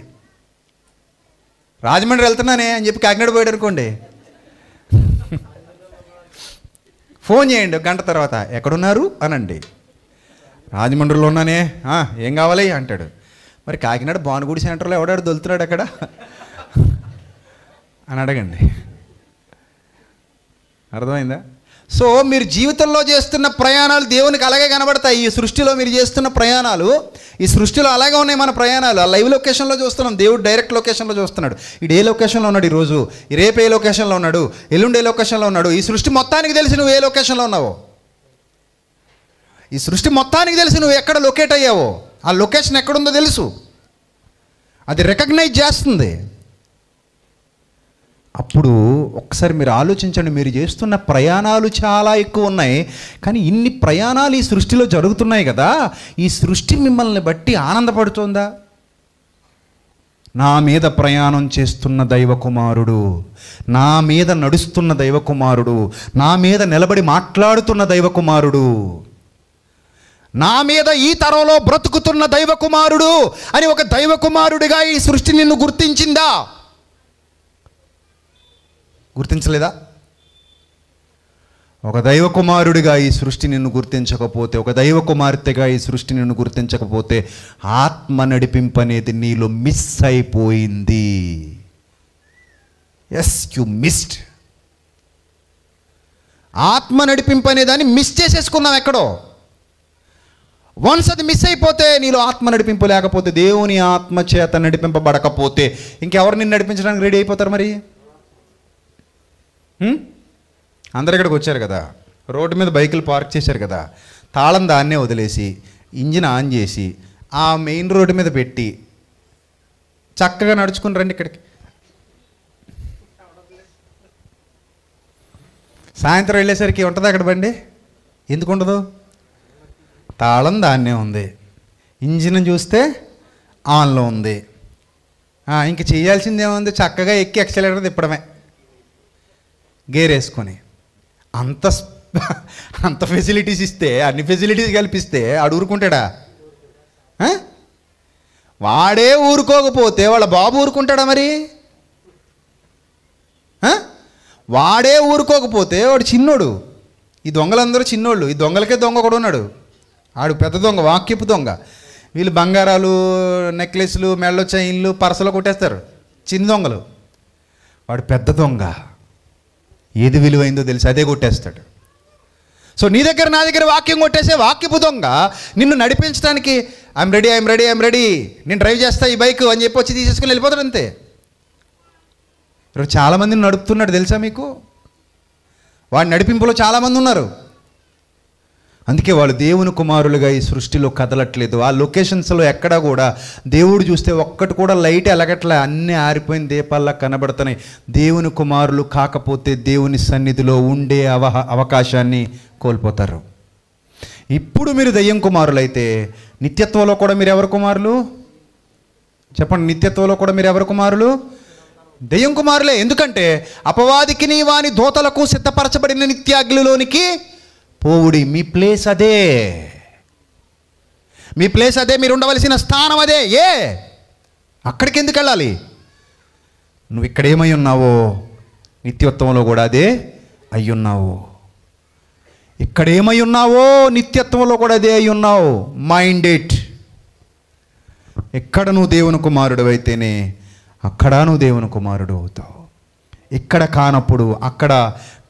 రాజమండ్రి వెళ్తున్నానే అని చెప్పి కాకినాడ పోయాడు అనుకోండి, ఫోన్ చేయండి గంట తర్వాత, ఎక్కడున్నారు అనండి. రాజమండ్రిలో ఉన్నానే, ఏం కావాలి అంటాడు. మరి కాకినాడ భానుగుడి సెంటర్లో ఎవడాడు దొలుతున్నాడు అక్కడ అని అడగండి. అర్థమైందా? సో మీరు జీవితంలో చేస్తున్న ప్రయాణాలు దేవునికి అలాగే కనబడతాయి. ఈ సృష్టిలో మీరు చేస్తున్న ప్రయాణాలు ఈ సృష్టిలో అలాగే ఉన్నాయి మన ప్రయాణాలు. ఆ లైవ్ లొకేషన్లో చూస్తున్నాం, దేవుడు డైరెక్ట్ లొకేషన్లో చూస్తున్నాడు. ఇడు ఏ లొకేషన్లో ఉన్నాడు ఈరోజు, రేపు ఏ లొకేషన్లో ఉన్నాడు, ఎల్లుండి ఏ లొకేషన్లో ఉన్నాడు. ఈ సృష్టి మొత్తానికి తెలిసి నువ్వు ఏ లొకేషన్లో ఉన్నావో, ఈ సృష్టి మొత్తానికి తెలిసి నువ్వు ఎక్కడ లొకేట్ అయ్యావో, ఆ లొకేషన్ ఎక్కడుందో తెలుసు, అది రికగ్నైజ్ చేస్తుంది. అప్పుడు ఒక్కసారి మీరు ఆలోచించండి, మీరు చేస్తున్న ప్రయాణాలు చాలా ఎక్కువ ఉన్నాయి, కానీ ఇన్ని ప్రయాణాలు ఈ సృష్టిలో జరుగుతున్నాయి కదా, ఈ సృష్టి మిమ్మల్ని బట్టి ఆనందపడుతుందా? నా మీద ప్రయాణం చేస్తున్న దైవకుమారుడు, నా మీద నడుస్తున్న దైవకుమారుడు, నా మీద నిలబడి మాట్లాడుతున్న దైవకుమారుడు, నా మీద ఈ తరంలో బ్రతుకుతున్న దైవకుమారుడు అని ఒక దైవకుమారుడిగా ఈ సృష్టి నిన్ను గుర్తించిందా? గుర్తించలేదా? ఒక దైవకుమారుడిగా ఈ సృష్టి నిన్ను గుర్తించకపోతే, ఒక దైవ కుమార్తెగా ఈ సృష్టి నిన్ను గుర్తించకపోతే, ఆత్మ నడిపింపు అనేది నీలో మిస్ అయిపోయింది. Yes, you missed. ఆత్మ నడిపింపు అనే దాన్ని మిస్ చేసేసుకున్నాం ఎక్కడో. వన్స్ అది మిస్ అయిపోతే, నీలో ఆత్మ నడిపింపు లేకపోతే, దేవుని ఆత్మ చేత నడిపింపబడకపోతే ఇంకెవరు నిన్ను నడిపించడానికి రెడీ అయిపోతారు? మరి అందరు ఇక్కడికి వచ్చారు కదా, రోడ్డు మీద బైకులు పార్క్ చేశారు కదా, తాళం దాన్నే వదిలేసి ఇంజిన్ ఆన్ చేసి ఆ మెయిన్ రోడ్డు మీద పెట్టి చక్కగా నడుచుకుని రండి ఇక్కడికి. సాయంత్రం వెళ్ళేసరికి ఉంటుంది అక్కడ బండి. ఎందుకు ఉండదు? తాళం దాన్నే ఉంది, ఇంజిన్ చూస్తే ఆన్లో ఉంది. ఇంక చేయాల్సింది ఏముంది? చక్కగా ఎక్కి ఎక్సలేటర్ తిప్పడమే, గేర్ వేసుకొని. అంత అంత ఫెసిలిటీస్ ఇస్తే, అన్ని ఫెసిలిటీస్ కల్పిస్తే ఆడు ఊరుకుంటాడా? వాడే ఊరుకోకపోతే వాళ్ళ బాబు ఊరుకుంటాడా మరి? వాడే ఊరుకోకపోతే వాడు చిన్నోడు. ఈ దొంగలందరూ చిన్నోళ్ళు. ఈ దొంగలకే దొంగ కూడా ఉన్నాడు. ఆడు పెద్ద దొంగ, వాక్యపు దొంగ. వీళ్ళు బంగారాలు, నెక్లెస్లు, మెడలో చైన్లు, పరసలు కొట్టేస్తారు. చిన్న దొంగలు. వాడు పెద్ద దొంగ. ఏది విలువైందో తెలిసి అదే కొట్టేస్తాడు. సో నీ దగ్గర నా దగ్గర వాక్యం కొట్టేసే వాక్యపు దొంగ నిన్ను నడిపించడానికి ఐఎమ్ రెడీ, నేను డ్రైవ్ చేస్తా ఈ బైక్ అని చెప్పి వచ్చి తీసేసుకుని వెళ్ళిపోతాడు అంతే. ఇప్పుడు చాలామందిని నడుపుతున్నాడు తెలుసా మీకు? వాడి నడిపింపులో చాలామంది ఉన్నారు. అందుకే వాళ్ళు దేవుని కుమారులుగా ఈ సృష్టిలో కదలట్లేదు. ఆ లొకేషన్స్లో ఎక్కడా కూడా దేవుడు చూస్తే ఒక్కటి కూడా లైట్ ఎలగట్లే, అన్నీ ఆరిపోయిన దీపాల్లా కనబడుతున్నాయి. దేవుని కుమారులు కాకపోతే దేవుని సన్నిధిలో ఉండే అవకాశాన్ని కోల్పోతారు. ఇప్పుడు మీరు దయ్యం కుమారులైతే నిత్యత్వంలో కూడా మీరు ఎవరు కుమారులు? చెప్పండి. నిత్యత్వంలో కూడా మీరు ఎవరు కుమారులు? దయ్యం కుమారులే. ఎందుకంటే అపవాదికిని వాని దూతలకు సిద్ధపరచబడిన నిత్యాగ్నిలోనికి పోవుడి. మీ ప్లేస్ అదే, మీ ప్లేస్ అదే, మీరు ఉండవలసిన స్థానం అదే. అక్కడికి ఎందుకు వెళ్ళాలి? నువ్వు ఇక్కడేమై ఉన్నావో నిత్యత్వంలో కూడా అదే అయ్యున్నావు. ఇక్కడేమై ఉన్నావో నిత్యత్వంలో కూడా అదే అయి ఉన్నావు. Mind it. ఎక్కడ నువ్వు దేవుని కుమారుడు అయితేనే అక్కడ నువ్వు దేవుని కుమారుడు అవుతావు. ఇక్కడ కానప్పుడు అక్కడ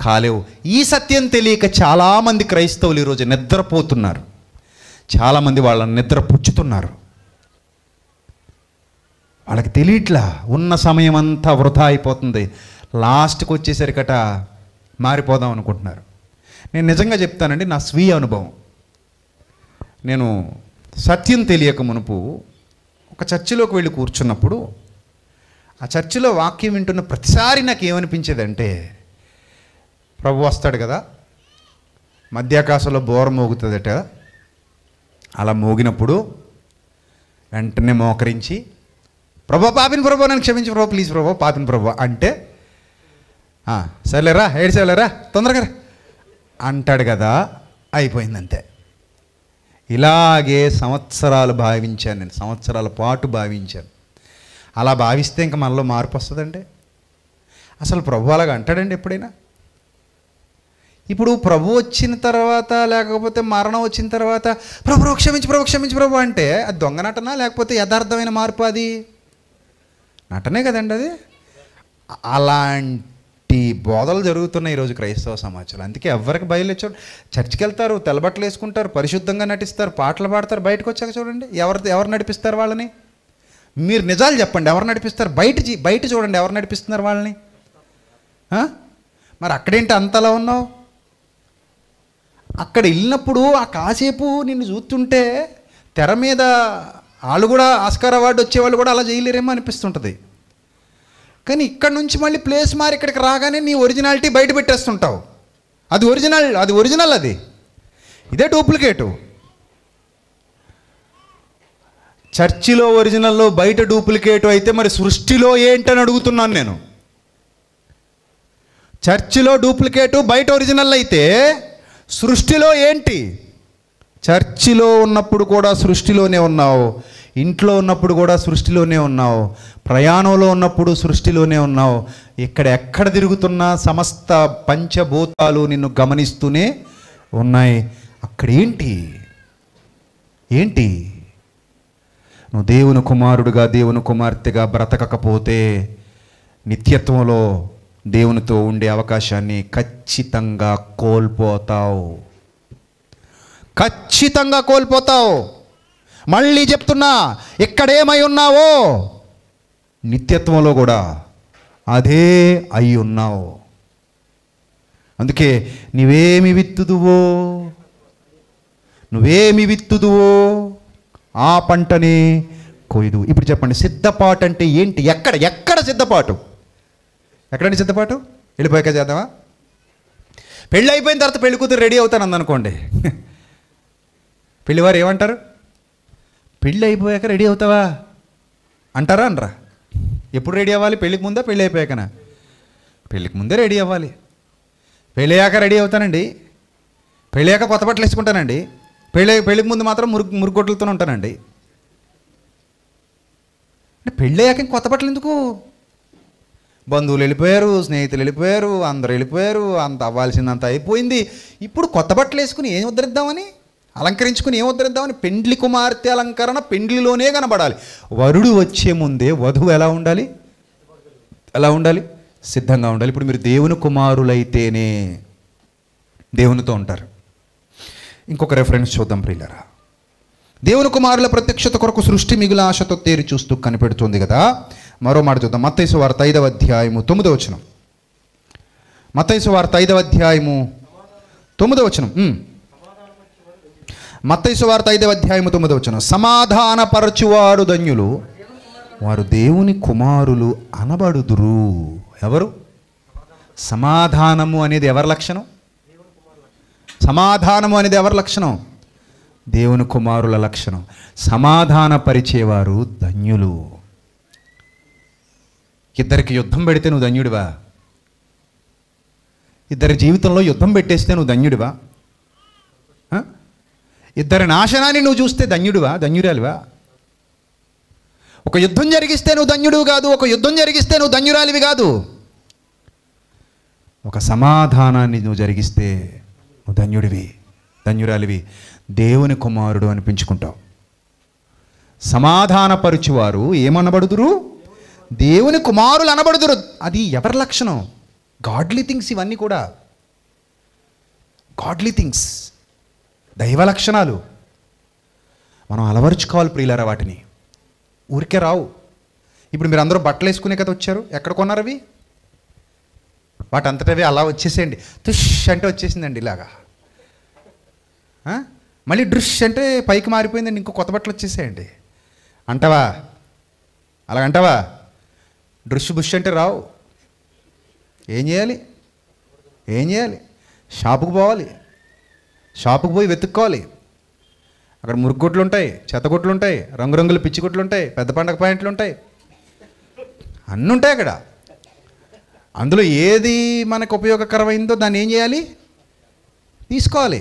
కాలేవు. ఈ సత్యం తెలియక చాలామంది క్రైస్తవులు ఈరోజు నిద్రపోతున్నారు. చాలామంది వాళ్ళని నిద్ర పుచ్చుతున్నారు. వాళ్ళకి తెలియట్లా. ఉన్న సమయం అంతా వృధా అయిపోతుంది. లాస్ట్కి వచ్చేసరికట మారిపోదాం అనుకుంటున్నారు. నేను నిజంగా చెప్తానండి, నా స్వీయ అనుభవం. నేను సత్యం తెలియక మునుపు ఒక చర్చిలోకి వెళ్ళి కూర్చున్నప్పుడు ఆ చర్చిలో వాక్యం వింటున్న ప్రతిసారి నాకు ఏమనిపించేదంటే, ప్రభు వస్తాడు కదా, మధ్యాకాశంలో బోర మోగుతుందట. అలా మోగినప్పుడు వెంటనే మోకరించి, ప్రభు పాపిన ప్రభు నన్ను క్షమించి ప్రభు, ప్లీజ్ ప్రభు పాపిన ప్రభు అంటే, సర్లేరా ఏడ్చేలేరా తొందరగా అంటాడు కదా, అయిపోయిందంతే. ఇలాగే సంవత్సరాలు భావించాను నేను, సంవత్సరాల పాటు భావించాను. అలా భావిస్తే ఇంకా మనలో మార్పు వస్తుందండి? అసలు ప్రభు అలాగా అంటాడండి ఎప్పుడైనా? ఇప్పుడు ప్రభు వచ్చిన తర్వాత, లేకపోతే మరణం వచ్చిన తర్వాత ప్రభు క్షమించి ప్రభు క్షమించి ప్రభు అంటే అది దొంగ నటన, లేకపోతే యథార్థమైన మార్పు? అది నటనే కదండి అది. అలాంటి బోధలు జరుగుతున్నాయి ఈరోజు క్రైస్తవ సమాజంలో. అందుకే ఎవరికి బయలుచ్చాడు, చర్చికి వెళ్తారు, తెల్లబట్టలు వేసుకుంటారు, పరిశుద్ధంగా నటిస్తారు, పాటలు పాడతారు. బయటకు వచ్చాక చూడండి ఎవరు నడిపిస్తారు వాళ్ళని. మీరు నిజాలు చెప్పండి, ఎవరు నడిపిస్తారు? బయట చూడండి ఎవరు నడిపిస్తున్నారు వాళ్ళని. మరి అక్కడేంటి అంతలా ఉన్నావు? అక్కడ వెళ్ళినప్పుడు ఆ కాసేపు నిన్ను చూస్తుంటే తెర మీద వాళ్ళు కూడా ఆస్కార్ అవార్డు వచ్చేవాళ్ళు కూడా అలా చేయలేరేమో అనిపిస్తుంటుంది. కానీ ఇక్కడ నుంచి మళ్ళీ ప్లేస్ మారి ఇక్కడికి రాగానే నీ ఒరిజినాలిటీ బయట పెట్టేస్తుంటావు. అది ఒరిజినల్ అది. ఇదే డూప్లికేటు. చర్చిలో ఒరిజినల్లో బయట డూప్లికేటు అయితే మరి సృష్టిలో ఏంటని అడుగుతున్నాను నేను. చర్చిలో డూప్లికేటు, బయట ఒరిజినల్ అయితే సృష్టిలో ఏంటి? చర్చిలో ఉన్నప్పుడు కూడా సృష్టిలోనే ఉన్నావు, ఇంట్లో ఉన్నప్పుడు కూడా సృష్టిలోనే ఉన్నావు, ప్రయాణంలో ఉన్నప్పుడు సృష్టిలోనే ఉన్నావు. ఎక్కడ తిరుగుతున్నా సమస్త పంచభూతాలు నిన్ను గమనిస్తూనే ఉన్నాయి. అక్కడ ఏంటి? నువ్వు దేవుని కుమారుడుగా, దేవుని కుమార్తెగా బ్రతకకపోతే నిత్యత్వంలో దేవునితో ఉండే అవకాశాన్ని ఖచ్చితంగా కోల్పోతావు. ఖచ్చితంగా కోల్పోతావు. మళ్ళీ చెప్తున్నా, ఎక్కడేమై ఉన్నావో నిత్యత్వంలో కూడా అదే అయి ఉన్నావు. అందుకే నువ్వేమి విత్తుదువో ఆ పంటని కొయ్యదు. ఇప్పుడు చెప్పండి, సిద్ధపాటు అంటే ఏంటి? ఎక్కడ సిద్ధపాటు? ఎక్కడండి సిద్ధపాటు? వెళ్ళిపోయాక చేద్దామా? పెళ్ళి అయిపోయిన తర్వాత పెళ్లి కూతురు రెడీ అవుతాను అందనుకోండి, పెళ్ళివారు ఏమంటారు? పెళ్ళి అయిపోయాక రెడీ అవుతావా అంటారా అనరా? ఎప్పుడు రెడీ అవ్వాలి? పెళ్ళికి ముందా పెళ్ళి అయిపోయాకనా? పెళ్ళికి ముందే రెడీ అవ్వాలి. పెళ్ళి అయ్యాక రెడీ అవుతానండి. పెళ్ళాక కొత్త బట్టలు వేసుకుంటానండి. పెళ్ళికి ముందు మాత్రం మురుగుగొడ్లతో ఉంటానండి. అంటే పెళ్ళయ్యాక కొత్త బట్టలు ఎందుకు? బంధువులు వెళ్ళిపోయారు, స్నేహితులు వెళ్ళిపోయారు, అందరూ వెళ్ళిపోయారు, అంత అవ్వాల్సిందంత అయిపోయింది. ఇప్పుడు కొత్త బట్టలు వేసుకుని ఏం ఉద్ధరిద్దామని, అలంకరించుకుని ఏం ఉద్ధరిద్దామని? పెండ్లి కుమార్తె అలంకరణ పెండ్లిలోనే కనబడాలి. వరుడు వచ్చే ముందే వధువు ఎలా ఉండాలి? ఎలా ఉండాలి? సిద్ధంగా ఉండాలి. ఇప్పుడు మీరు దేవుని కుమారులైతేనే దేవునితో ఉంటారు. ఇంకొక రెఫరెన్స్ చూద్దాం ప్రియులారా. దేవుని కుమారుల ప్రత్యక్షత కొరకు సృష్టి మిగుల ఆశతో తేరి చూస్తూ కనిపెడుతుంది కదా. మరో మాట చూద్దాం. మత్తయి సువార్త 5వ అధ్యాయము 9వ వచనం. మత్తయి సువార్త 5వ అధ్యాయము 9వ వచనం. మత్తయి సువార్త 5వ అధ్యాయము 9వ వచనం. సమాధానపరచువారు ధన్యులు, వారు దేవుని కుమారులు అనబడుదురు. ఎవరు? సమాధానము అనేది ఎవరి లక్షణం? సమాధానము అనేది ఎవరి లక్షణం? దేవుని కుమారుల లక్షణం. సమాధానపరిచేవారు ధన్యులు. ఇద్దరికి యుద్ధం పెడితే నువ్వు ధన్యుడివా? ఇద్దరి జీవితంలో యుద్ధం పెట్టేస్తే నువ్వు ధన్యుడివా? ఇద్దరి నాశనాన్ని నువ్వు చూస్తే ధన్యుడివా? ధన్యురాలివా? ఒక యుద్ధం జరిగిస్తే నువ్వు ధన్యుడివి కాదు. ఒక యుద్ధం జరిగిస్తే నువ్వు ధన్యురాలివి కాదు. ఒక సమాధానాన్ని నువ్వు జరిగిస్తే నువ్వు ధన్యుడివి, ధన్యురాలివి, దేవుని కుమారుడు అనిపించుకుంటావు. సమాధానపరుచువారు ఏమనబడుదురు? దేవుని కుమారులు అనబడుదురు. అది ఎవరి లక్షణం? Godly things. ఇవన్నీ కూడా గాడ్లీ థింగ్స్, దైవ లక్షణాలు. మనం అలవరుచుకోవాలి ప్రియులారా. వాటిని ఊరికే రావు. ఇప్పుడు మీరు అందరూ బట్టలు వేసుకునే కదా వచ్చారు. ఎక్కడ కొన్నారు అవి? వాటి అంతటవే అలా వచ్చేసేయండి. తుష్ అంటే వచ్చేసిందండి ఇలాగా. మళ్ళీ డ్రుష్ అంటే పైకి మారిపోయిందండి, ఇంకో కొత్త బట్టలు వచ్చేసేయండి అంటావా? అలాగంటావా? డ్రుష్ బుష్ అంటే రావు. ఏం చేయాలి? ఏం చేయాలి? షాపుకు పోవాలి. షాపుకు పోయి వెతుక్కోవాలి. అక్కడ మురుగుగొడ్లు ఉంటాయి, చెత్తగొడ్లు ఉంటాయి, రంగురంగుల పిచ్చిగొడ్లు ఉంటాయి, పెద్ద పండగ పాయింట్లు ఉంటాయి, అన్నీ ఉంటాయి అక్కడ. అందులో ఏది మనకు ఉపయోగకరమైందో దాన్ని ఏం చేయాలి? తీసుకోవాలి.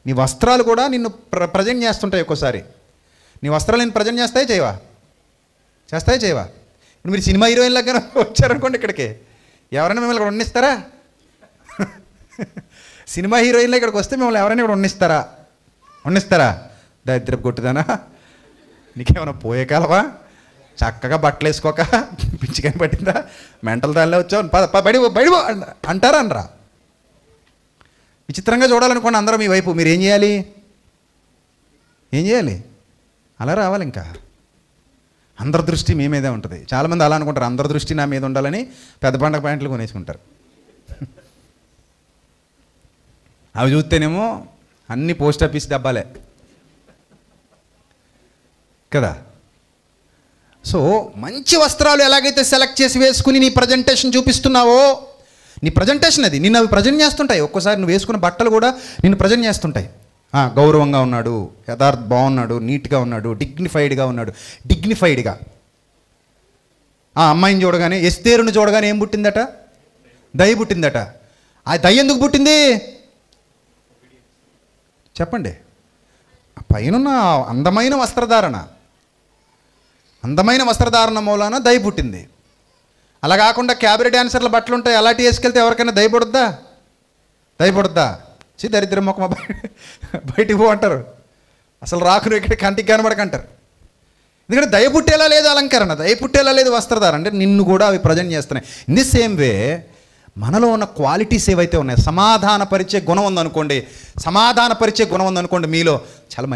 నీ వస్త్రాలు కూడా నిన్ను ప్రజెంట్ చేస్తుంటాయి. ఒక్కోసారి నీ వస్త్రాలు నేను ప్రజెంట్ చేస్తాయి చేయవా? చేస్తాయి చేయవా? ఇప్పుడు మీరు సినిమా హీరోయిన్ లాగా వచ్చారనుకోండి ఇక్కడికి, ఎవరైనా మిమ్మల్ని ఇక్కడ వండిస్తారా? సినిమా హీరోయిన్లో ఇక్కడికి వస్తే మిమ్మల్ని ఎవరైనా ఇక్కడ వండిస్తారా? దరిద్రపు కొట్టుదానా, నీకేమైనా పోయే కాలవా? చక్కగా బట్టలు వేసుకోక పిచ్చికని పట్టిందా, మెంటల్ దానిలో వచ్చావు బయట అంటారా? అనరా? విచిత్రంగా చూడాలనుకోండి అందరూ మీ వైపు, మీరు ఏం చేయాలి? ఏం చేయాలి? అలా రావాలి. ఇంకా అందరి దృష్టి మీ మీదే ఉంటుంది. చాలామంది అలా అనుకుంటారు, అందరి దృష్టి నా మీద ఉండాలని పెద్ద పండగ ప్యాంట్లు కొనేసుకుంటారు. అవి చూస్తేనేమో అన్ని పోస్ట్ ఆఫీస్ డబ్బాలే కదా. సో మంచి వస్త్రాలు ఎలాగైతే సెలెక్ట్ చేసి వేసుకుని నీ ప్రజెంటేషన్ చూపిస్తున్నావో, నీ ప్రజెంటేషన్ అది నిన్ను అవి ప్రజెంట్ చేస్తుంటాయి. ఒక్కోసారి నువ్వు వేసుకున్న బట్టలు కూడా నిన్ను ప్రజెంట్ చేస్తుంటాయి. గౌరవంగా ఉన్నాడు, బాగున్నాడు, నీట్గా ఉన్నాడు, డిగ్నిఫైడ్గా. అమ్మాయిని చూడగానే, ఎస్తేరుని చూడగానే ఏం పుట్టిందట? దయ పుట్టిందట. ఆ దయ ఎందుకు పుట్టింది చెప్పండి? పైన అందమైన వస్త్రధారణ మూలాన దయ పుట్టింది. అలా కాకుండా క్యాబరే డాన్సర్ల బట్టలు ఉంటాయి, అలాంటి వేసుకెళ్తే ఎవరికైనా దయపడుద్దా? దరిద్రం మొక్క బయటికి పో అంటారు. అసలు రాకును ఇక్కడ కంటికి కనబడకంటారు. ఎందుకంటే దయ పుట్టేలా లేదు అలంకరణ, దయ పుట్టేలా లేదు వస్త్రధారణ. అంటే నిన్ను కూడా అవి ప్రజెంట్ చేస్తున్నాయి. ఇన్ ది సేమ్ వే మనలో ఉన్న క్వాలిటీస్ ఏవైతే ఉన్నాయో, సమాధానపరిచే గుణం ఉందనుకోండి మీలో, చాలా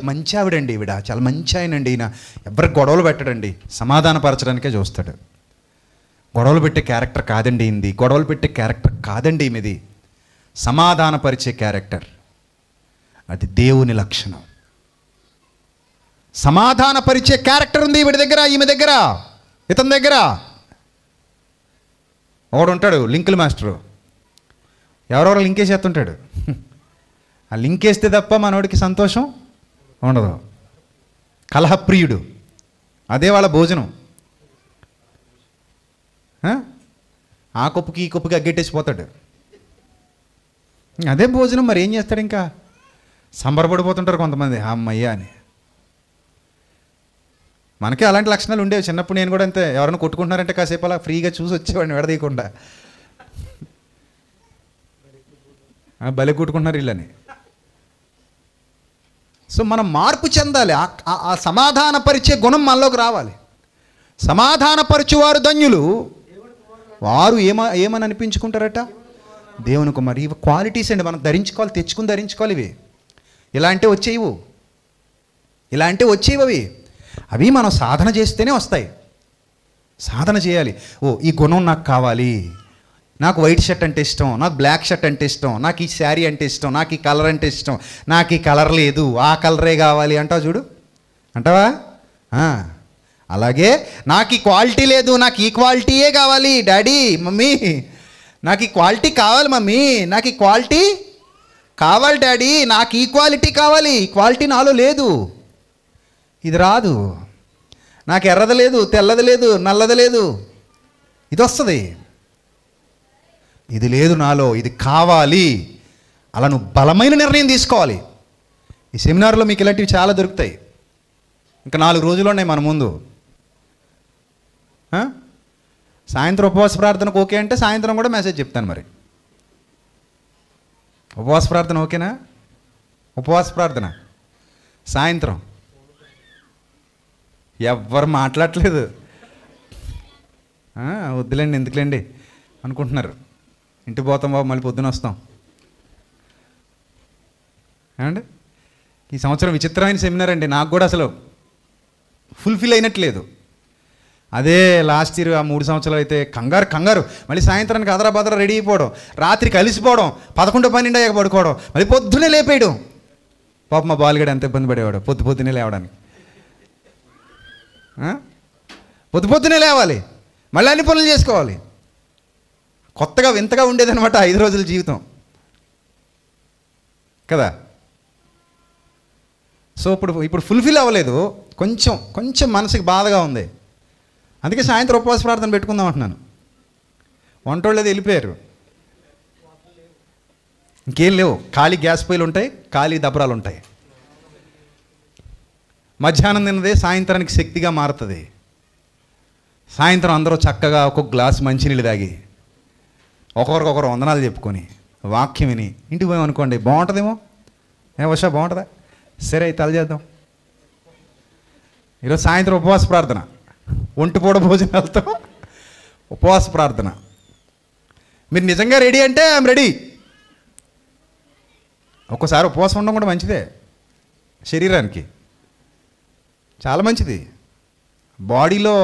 మంచి ఆవిడండి ఈవిడ, చాలా మంచి ఆయనండి ఈయన, ఎవరికి గొడవలు పెట్టడండి, సమాధానపరచడానికే చూస్తాడు. గొడవలు పెట్టే క్యారెక్టర్ కాదండి ఈయనది, గొడవలు పెట్టే క్యారెక్టర్ కాదండి ఈమెది, సమాధానపరిచే క్యారెక్టర్. అది దేవుని లక్షణం. సమాధానపరిచే క్యారెక్టర్ ఉంది ఈమె దగ్గర, ఇతని దగ్గర. ఒకడు ఉంటాడు లింకుల మాస్టరు, ఎవరెవరో లింక్ వేసేస్తుంటాడు. ఆ లింక్ వేస్తే తప్ప మనోడికి సంతోషం ఉండదు. కలహప్రియుడు, అదే వాళ్ళ భోజనం. ఆ కొప్పుకి ఈ కొప్పుకి అగ్గెట్టేసిపోతాడు. అదే భోజనం, మరి ఏం చేస్తాడు? ఇంకా సంబరపడిపోతుంటారు కొంతమంది, అమ్మయ్య అని. మనకే అలాంటి లక్షణాలు ఉండేవి చిన్నప్పుడు. నేను కూడా అంతే, ఎవరైనా కొట్టుకుంటున్నారంటే కాసేపు అలా ఫ్రీగా చూసి వచ్చేవాడిని విడదీయకుండా. భలే కొట్టుకుంటున్నారు వీళ్ళని. సో మనం మార్పు చెందాలి. ఆ సమాధానపరిచే గుణం మనలోకి రావాలి. సమాధానపరచువారు ధన్యులు, వారు ఏమని అనిపించుకుంటారట? దేవుని కుమారు. ఇవి క్వాలిటీస్ అండి, మనం ధరించుకోవాలి, తెచ్చుకుని ధరించుకోవాలి. ఇవి ఇలాంటి వచ్చేవి, ఇలాంటి వచ్చేవి. అవి మనం సాధన చేస్తేనే వస్తాయి. సాధన చేయాలి. ఓ, ఈ గుణం నాకు కావాలి, నాకు వైట్ షర్ట్ అంటే ఇష్టం, నాకు బ్లాక్ షర్ట్ అంటే ఇష్టం, నాకు ఈ శారీ అంటే ఇష్టం, నాకు ఈ కలర్ అంటే ఇష్టం, నాకు ఈ కలర్ లేదు, ఆ కలరే కావాలి అంటావు చూడు, అంటావా? అలాగే నాకు ఈ క్వాలిటీ లేదు, నాకు ఈ క్వాలిటీయే కావాలి డాడీ, మమ్మీ, నాకు ఈ క్వాలిటీ కావాలి మమ్మీ, నాకు ఈ క్వాలిటీ కావాలి డాడీ, నాకు ఈ క్వాలిటీ కావాలి, ఈ క్వాలిటీ నాలో లేదు, ఇది రాదు, నాకు ఎర్రది లేదు, తెల్లది లేదు, నల్లది లేదు, ఇది వస్తుంది, ఇది లేదు నాలో, ఇది కావాలి. అలా నువ్వు బలమైన నిర్ణయం తీసుకోవాలి. ఈ సెమినార్లో మీకు ఇలాంటివి చాలా దొరుకుతాయి. ఇంకా 4 రోజులు ఉన్నాయి మన ముందు. సాయంత్రం ఉపవాస ప్రార్థనకు ఓకే అంటే సాయంత్రం కూడా మెసేజ్ చెప్తాను. మరి ఉపవాస ప్రార్థన ఓకేనా? ఉపవాస ప్రార్థన సాయంత్రం ఎవ్వరు మాట్లాడట్లేదు. వద్దులేండి, ఎందుకులేండి అనుకుంటున్నారు. ఇంటికి పోతాం బాబు, మళ్ళీ పొద్దున వస్తాం. ఏమండి, ఈ సంవత్సరం విచిత్రమైన సెమినార్ అండి. నాకు కూడా అసలు ఫుల్ఫిల్ అయినట్లేదు. అదే లాస్ట్ ఇయర్ ఆ 3 సంవత్సరాలు అయితే కంగారు మళ్ళీ సాయంత్రానికి అదరా రెడీ అయిపోవడం, రాత్రి కలిసిపోవడం, 11-12 అయ్యాక పడుకోవడం, మళ్ళీ పొద్దునే లేపేయడం. పాప మా బాలుగడు ఎంత ఇబ్బంది పడేవాడు పొద్దునే లేవడానికి. పొద్దునే లేవాలి, మళ్ళీ అన్ని పనులు చేసుకోవాలి. కొత్తగా వింతగా ఉండేదన్నమాట 5 రోజుల జీవితం కదా. సో ఇప్పుడు ఫుల్ఫిల్ అవ్వలేదు, కొంచెం మనసుకి బాధగా ఉంది. అందుకే సాయంత్రం ఉపవాస ప్రార్థన పెట్టుకుందాం అంటున్నాను. వంటోళ్ళు అది వెళ్ళిపోయారు, ఇంకేం లేవు. ఖాళీ గ్యాస్ పొయ్యిలు ఉంటాయి, ఖాళీ దబరాలు ఉంటాయి. మధ్యాహ్నం తిన్నదే సాయంత్రానికి శక్తిగా మారుతుంది. సాయంత్రం అందరూ చక్కగా ఒక్కొక్క గ్లాసు మంచినీళ్ళు తాగి ఒకరికొకరు వందనాలు చెప్పుకొని వాక్యం విని ఇంటికి పోయాం అనుకోండి, బాగుంటుందేమో. వర్ష బాగుంటుందా? సరే అయితే అలా చేద్దాం. ఈరోజు సాయంత్రం ఉపవాస ప్రార్థన, ఒంటిపూట భోజనాలతో ఉపవాస ప్రార్థన. మీరు నిజంగా రెడీ అంటే ఐఎమ్ రెడీ. ఒక్కోసారి ఉపవాసం ఉండడం కూడా మంచిదే, శరీరానికి చాలా మంచిది. బాడీలో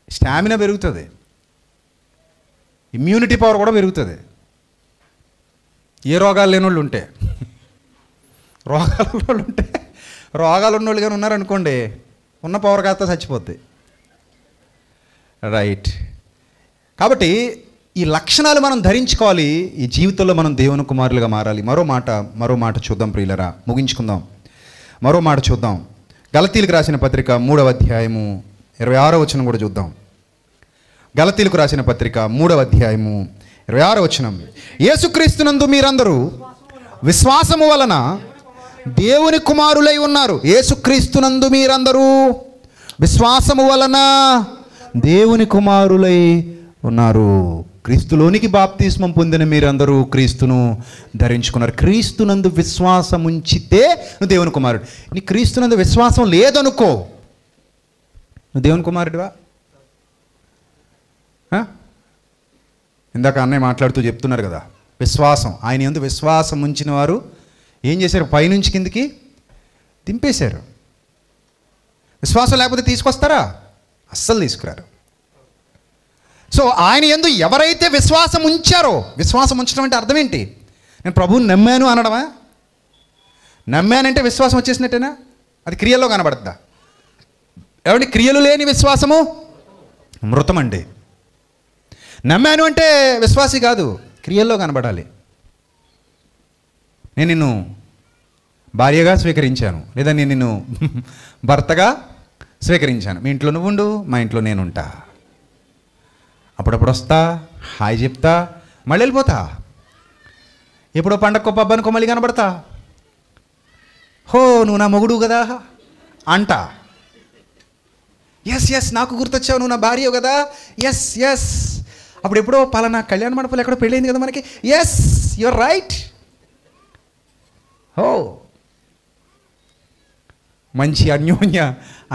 స్టామినా పెరుగుతుంది, ఇమ్యూనిటీ పవర్ కూడా పెరుగుతుంది. ఏ రోగాలు లేని వాళ్ళు ఉంటే, రోగాలు ఉన్నోళ్ళు కానీ ఉన్నారనుకోండి, ఉన్న పవర్ కాస్త చచ్చిపోద్ది. రైట్. కాబట్టి ఈ లక్షణాలు మనం ధరించుకోవాలి. ఈ జీవితంలో మనం దేవుని కుమారులుగా మారాలి. మరో మాట చూద్దాం ప్రియులరా, ముగించుకుందాం. మరో మాట చూద్దాం. గలతీలకు రాసిన పత్రిక 3వ అధ్యాయము 26వ వచనం కూడా చూద్దాం. గలతీలకు రాసిన పత్రిక 3వ అధ్యాయము 26వ వచనం. యేసుక్రీస్తునందు మీరందరూ విశ్వాసము వలన దేవుని కుమారులై ఉన్నారు. యేసుక్రీస్తునందు మీరందరూ విశ్వాసము వలన దేవుని కుమారులై ఉన్నారు. క్రీస్తులోనికి బాప్తిస్మం పొందిన మీరందరూ క్రీస్తును ధరించుకున్నారు. క్రీస్తునందు విశ్వాసం ఉంచితే నువ్వు దేవుని కుమారుడు. నీ క్రీస్తునందు విశ్వాసం లేదనుకో, నువ్వు దేవుని కుమారుడివా? ఇందాక అన్నయ్య మాట్లాడుతూ చెప్తున్నారు కదా, విశ్వాసం. ఆయన యందు విశ్వాసం ఉంచిన వారు ఏం చేశారు? పైనుంచి కిందికి దింపేశారు. విశ్వాసం లేకపోతే తీసుకొస్తారా? అస్సలు తీసుకురారు. సో ఆయన యందు ఎవరైతే విశ్వాసం ఉంచారో, విశ్వాసం ఉంచడం అంటే అర్థం ఏంటి? నేను ప్రభువుని నమ్మాను అనడమా? నమ్మానంటే విశ్వాసం వచ్చేసినట్టేనా? అది క్రియల్లో కనబడద్దా? ఏమంటే క్రియలు లేని విశ్వాసము మృతం అండి. నమ్మాను అంటే విశ్వాసి కాదు, క్రియల్లో కనబడాలి. నేను నిన్ను భార్యగా స్వీకరించాను, లేదా నేను నిన్ను భర్తగా స్వీకరించాను. మీ ఇంట్లో నువ్వు ఉండు, మా ఇంట్లో నేను ఉంటా. అప్పుడప్పుడు వస్తా, హాయ్ చెప్తా, మళ్ళీ వెళ్ళిపోతా. ఎప్పుడో పండగ పబ్బానికో మళ్ళీ కనబడతా, హో నువ్వు నా మొగుడు కదా అంట. ఎస్ నాకు గుర్తొచ్చావు, నువ్వు నా భార్య కదా, ఎస్ అప్పుడు ఎప్పుడో పలానా కళ్యాణ మండపంలో ఎక్కడో పెళ్ళైంది కదా మనకి, ఎస్ యువర్ రైట్. హో మంచి